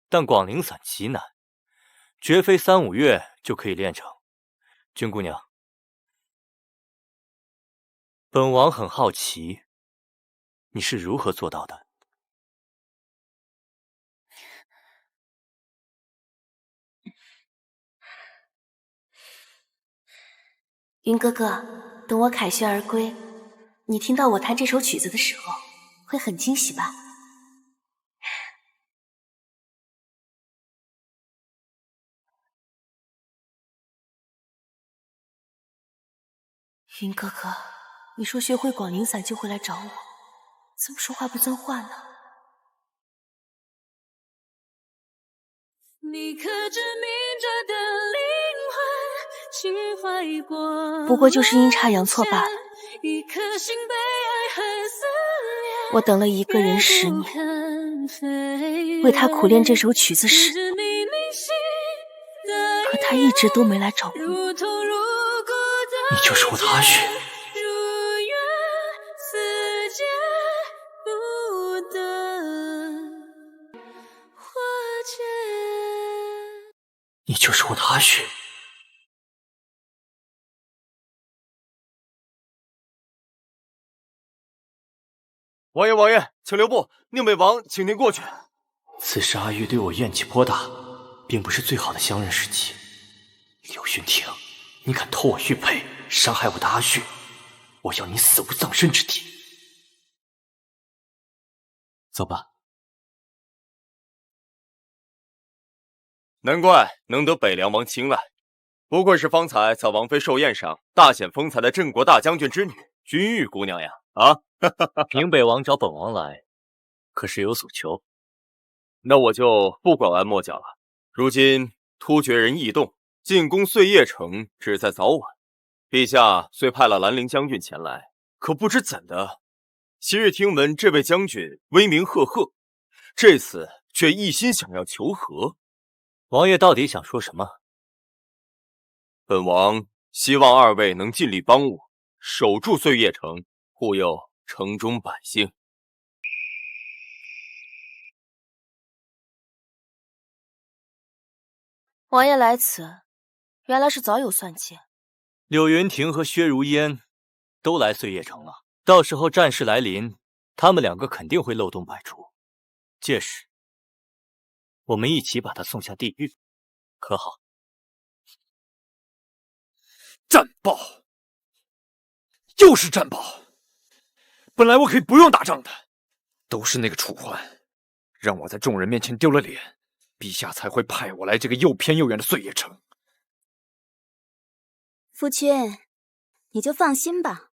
但广陵散极难，绝非3-5月就可以练成。君姑娘，本王很好奇，你是如何做到的？云哥哥，等我凯旋而归，你听到我弹这首曲子的时候，会很惊喜吧？云哥哥，你说学会广陵散就会来找我，怎么说话不算话呢？你可知明着的灵魂，去怀过不过就是阴差阳错罢了。一颗心被爱恨撕裂，我等了一个人10年，为他苦练这首曲子时，可他一直都没来找我。你就是我的阿雪。你就是我的阿雪。王爷，王爷，请留步，宁北王请您过去。此时阿玉对我怨气颇大，并不是最好的相认时机。柳云亭，你敢偷我玉佩，伤害我的阿雪，我要你死无葬身之地。走吧。难怪能得北凉王青睐，不愧是方才在王妃寿宴上大显风采的镇国大将军之女君玉姑娘呀！啊，平北王找本王来，可是有所求？那我就不拐弯抹角了。如今突厥人异动，进攻碎叶城只在早晚。陛下虽派了兰陵将军前来，可不知怎的，昔日听闻这位将军威名赫赫，这次却一心想要求和。王爷到底想说什么？本王希望二位能尽力帮我，守住碎叶城，护佑城中百姓。王爷来此，原来是早有算计。柳云亭和薛如烟都来碎叶城了，到时候战事来临，他们两个肯定会漏洞百出。届时，我们一起把他送下地狱，可好？战报，又是战报。本来我可以不用打仗的，都是那个楚欢，让我在众人面前丢了脸，陛下才会派我来这个又偏又远的碎叶城。夫君，你就放心吧。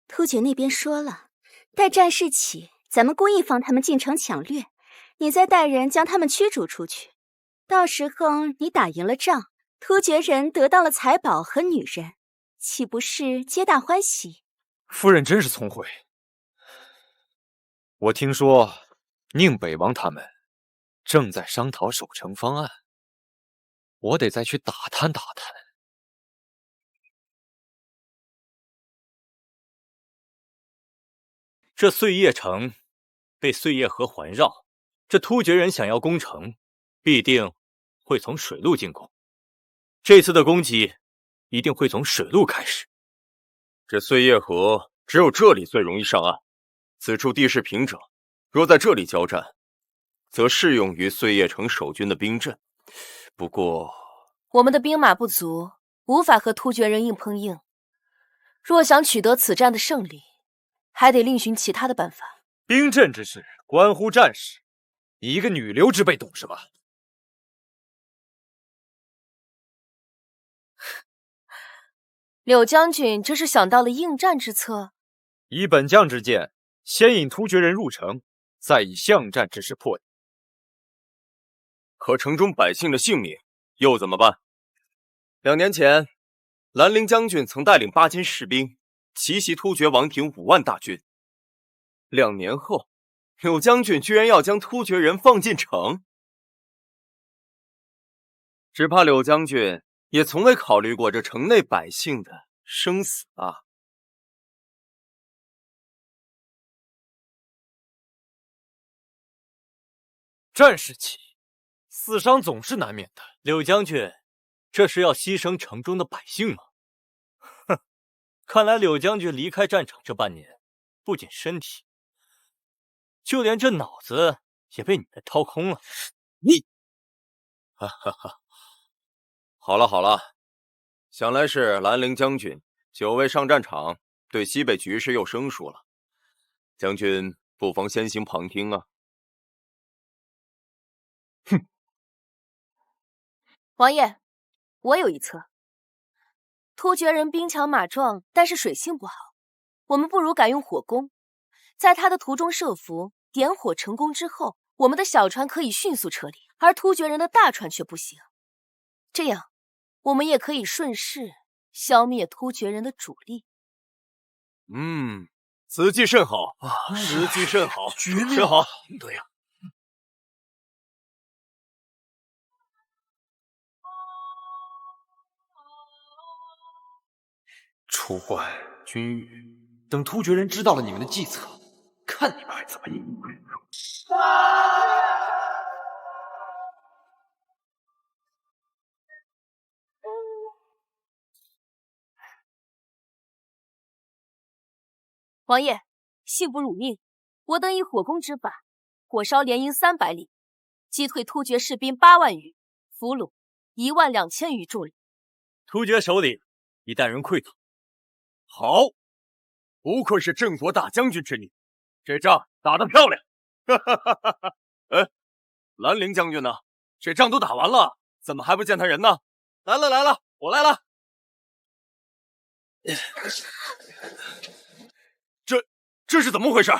突厥那边说了，待战事起，咱们故意放他们进城抢掠，你再带人将他们驱逐出去。到时候你打赢了仗，突厥人得到了财宝和女人，岂不是皆大欢喜？夫人真是聪慧。我听说宁北王他们正在商讨守城方案，我得再去打探打探。这碎叶城被碎叶河环绕，这突厥人想要攻城，必定会从水路进攻。这次的攻击一定会从水路开始。这碎叶河只有这里最容易上岸，此处地势平整，若在这里交战，则适用于碎叶城守军的兵阵。不过，我们的兵马不足，无法和突厥人硬碰硬。若想取得此战的胜利，还得另寻其他的办法。兵阵之事关乎战士，你一个女流之辈懂什么？柳将军这是想到了应战之策？以本将之见，先引突厥人入城，再以巷战之势破敌。可城中百姓的性命又怎么办？2年前，兰陵将军曾带领8千士兵奇袭突厥王庭5万大军。2年后，柳将军居然要将突厥人放进城，只怕柳将军也从未考虑过这城内百姓的生死啊！战事起，死伤总是难免的。柳将军，这是要牺牲城中的百姓吗？哼，看来柳将军离开战场这半年，不仅身体，就连这脑子也被你们掏空了。你，哈哈哈！好了好了，想来是兰陵将军久未上战场，对西北局势又生疏了。将军不妨先行旁听啊。哼，王爷，我有一策。突厥人兵强马壮，但是水性不好，我们不如改用火攻，在他的途中设伏，点火成功之后，我们的小船可以迅速撤离，而突厥人的大船却不行。这样，我们也可以顺势消灭突厥人的主力。此计甚好，时机甚好，甚好。对呀。楚欢、君玉，等突厥人知道了你们的计策，看你们还怎么应对。王爷，幸不辱命，我等以火攻之法，火烧连营300里，击退突厥士兵8万余，俘虏12000余众里。突厥首领已带人溃逃。好，不愧是郑国大将军之女，这仗打得漂亮。哈哈哈哈哈！哎，兰陵将军呢？这仗都打完了，怎么还不见他人呢？来了来了，我来了。这是怎么回事？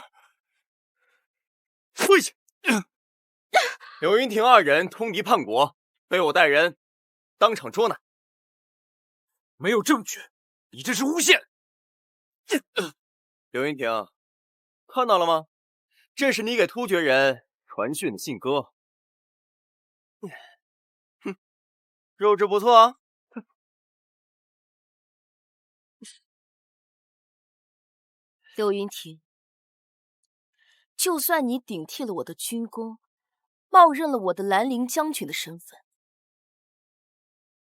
退下！柳云亭2人通敌叛国，被我带人当场捉拿。没有证据，你这是诬陷！柳云亭，看到了吗？这是你给突厥人传讯的信鸽。哼，肉质不错啊。柳云亭，就算你顶替了我的军功，冒认了我的兰陵将军的身份，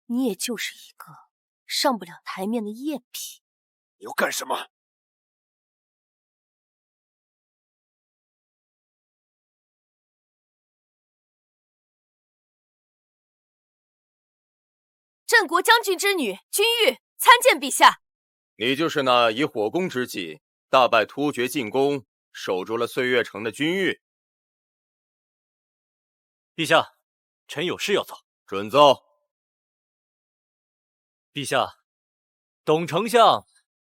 你也就是一个上不了台面的赝品。你要干什么？镇国将军之女君玉参见陛下。你就是那以火攻之计大败突厥进攻，守住了岁月城的君玉。陛下，臣有事要奏。准奏。陛下，董丞相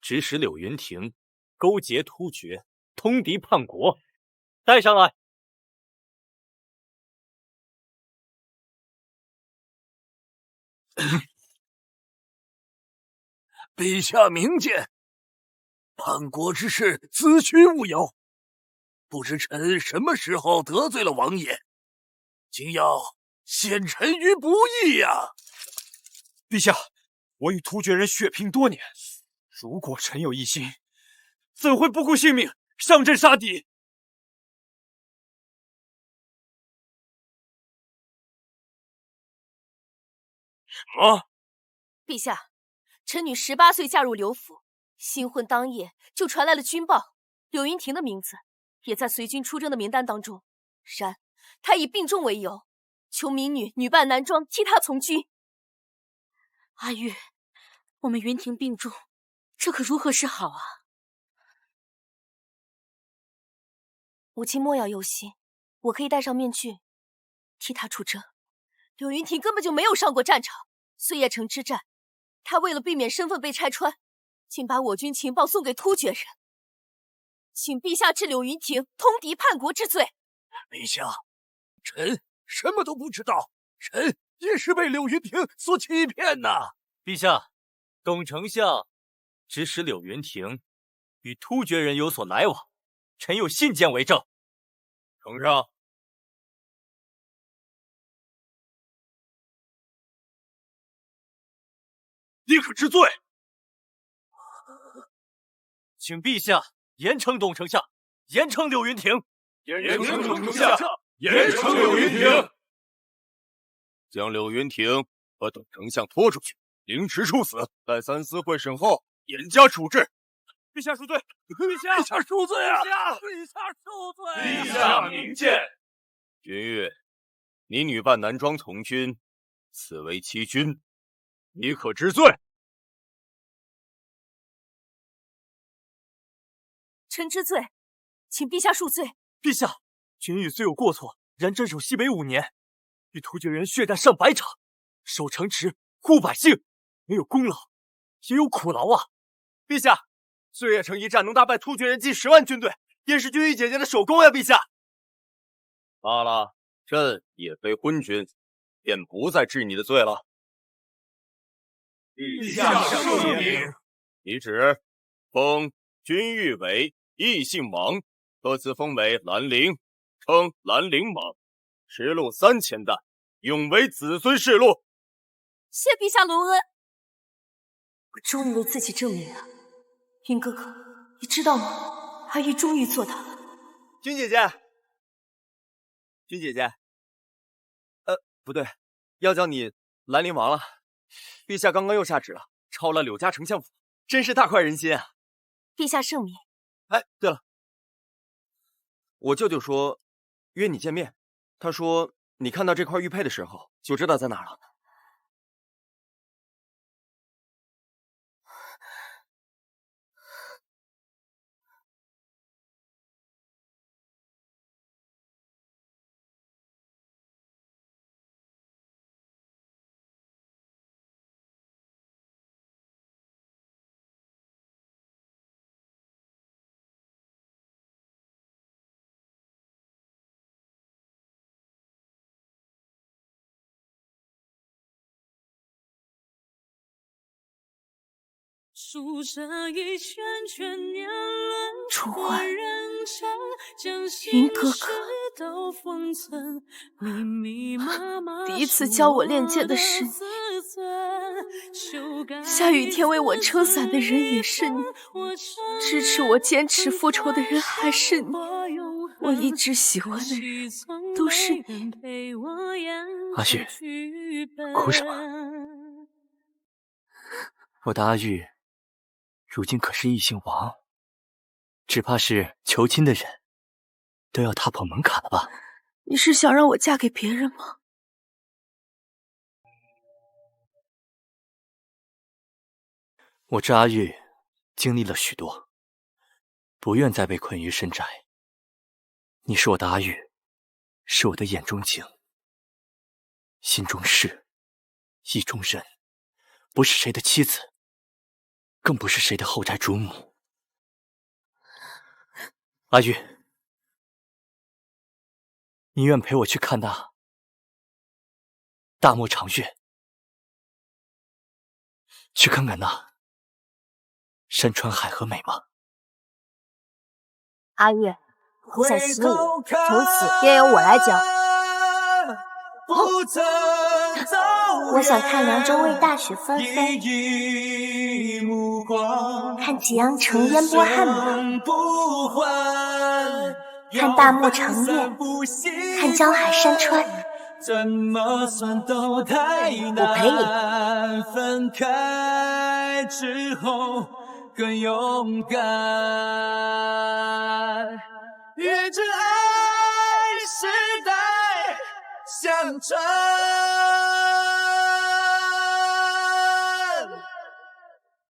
指使柳云亭勾结突厥，通敌叛国，带上来。陛下明鉴，叛国之事子虚乌有。不知臣什么时候得罪了王爷，竟要陷臣于不义呀！陛下，我与突厥人血拼多年，如果臣有异心，怎会不顾性命上阵杀敌？什么？陛下，臣女18岁嫁入刘府，新婚当夜就传来了军报，柳云亭的名字也在随军出征的名单当中。然她以病重为由，求民女女扮男装替她从军。阿玉，我们云亭病重，这可如何是好啊？母亲莫要忧心，我可以戴上面具替她出征。柳云亭根本就没有上过战场，碎叶城之战，他为了避免身份被拆穿，竟把我军情报送给突厥人，请陛下治柳云亭通敌叛国之罪。陛下，臣什么都不知道，臣也是被柳云亭所欺骗呐。陛下，董丞相指使柳云亭与突厥人有所来往，臣有信件为证。呈上。你可知罪？请陛下严惩董丞相，严惩柳云亭。严惩董丞相，严惩柳云亭。将柳云亭和董丞相拖出去，凌迟处死。待三司会审后，严加处置。陛下恕罪！陛下恕罪啊！陛下恕罪！陛下明鉴。君玉，你女扮男装从军，此为欺君，你可知罪？臣知罪，请陛下恕罪。陛下，君玉虽有过错，然镇守西北5年，与突厥人血战上百场，守城池，护百姓，没有功劳，也有苦劳啊！陛下，岁月城一战能大败突厥人近10万军队，也是君玉姐姐的首功呀！陛下。罢了，朕也非昏君，便不再治你的罪了。陛下圣明。懿旨，封君玉为异姓王，各自封为兰陵，称兰陵王，食禄3000担，永为子孙世禄。谢陛下隆恩。我终于为自己证明了。云哥哥，你知道吗？阿玉终于做到了。君姐姐，君姐姐，不对，要叫你兰陵王了。陛下刚刚又下旨了，抄了柳家丞相府，真是大快人心啊！陛下圣明。哎，对了，我舅舅说约你见面，他说你看到这块玉佩的时候就知道在哪儿了。数着一圈圈年轮回人生，将心事都封存，密密麻麻。第一次教我练剑的是你，下雨天为我撑伞的人也是你，支持我坚持复仇的人还是你，我一直喜欢的人都是你。阿玉，哭什么？我的阿玉如今可是异姓王，只怕是求亲的人都要踏破门槛了吧？你是想让我嫁给别人吗？我这阿玉经历了许多，不愿再被困于深宅。你是我的阿玉，是我的眼中景，心中事，意中人，不是谁的妻子，更不是谁的后宅主母。阿玉，你愿陪我去看那大漠长月，去看看那山川海河美吗？阿玉，你想洗我，从此便由我来教。我想看扬州卫大雪纷飞，看济阳城烟波撼马，看大漠长夜，看江海山川。我陪你。分开之后更勇敢，愿这爱时代相传。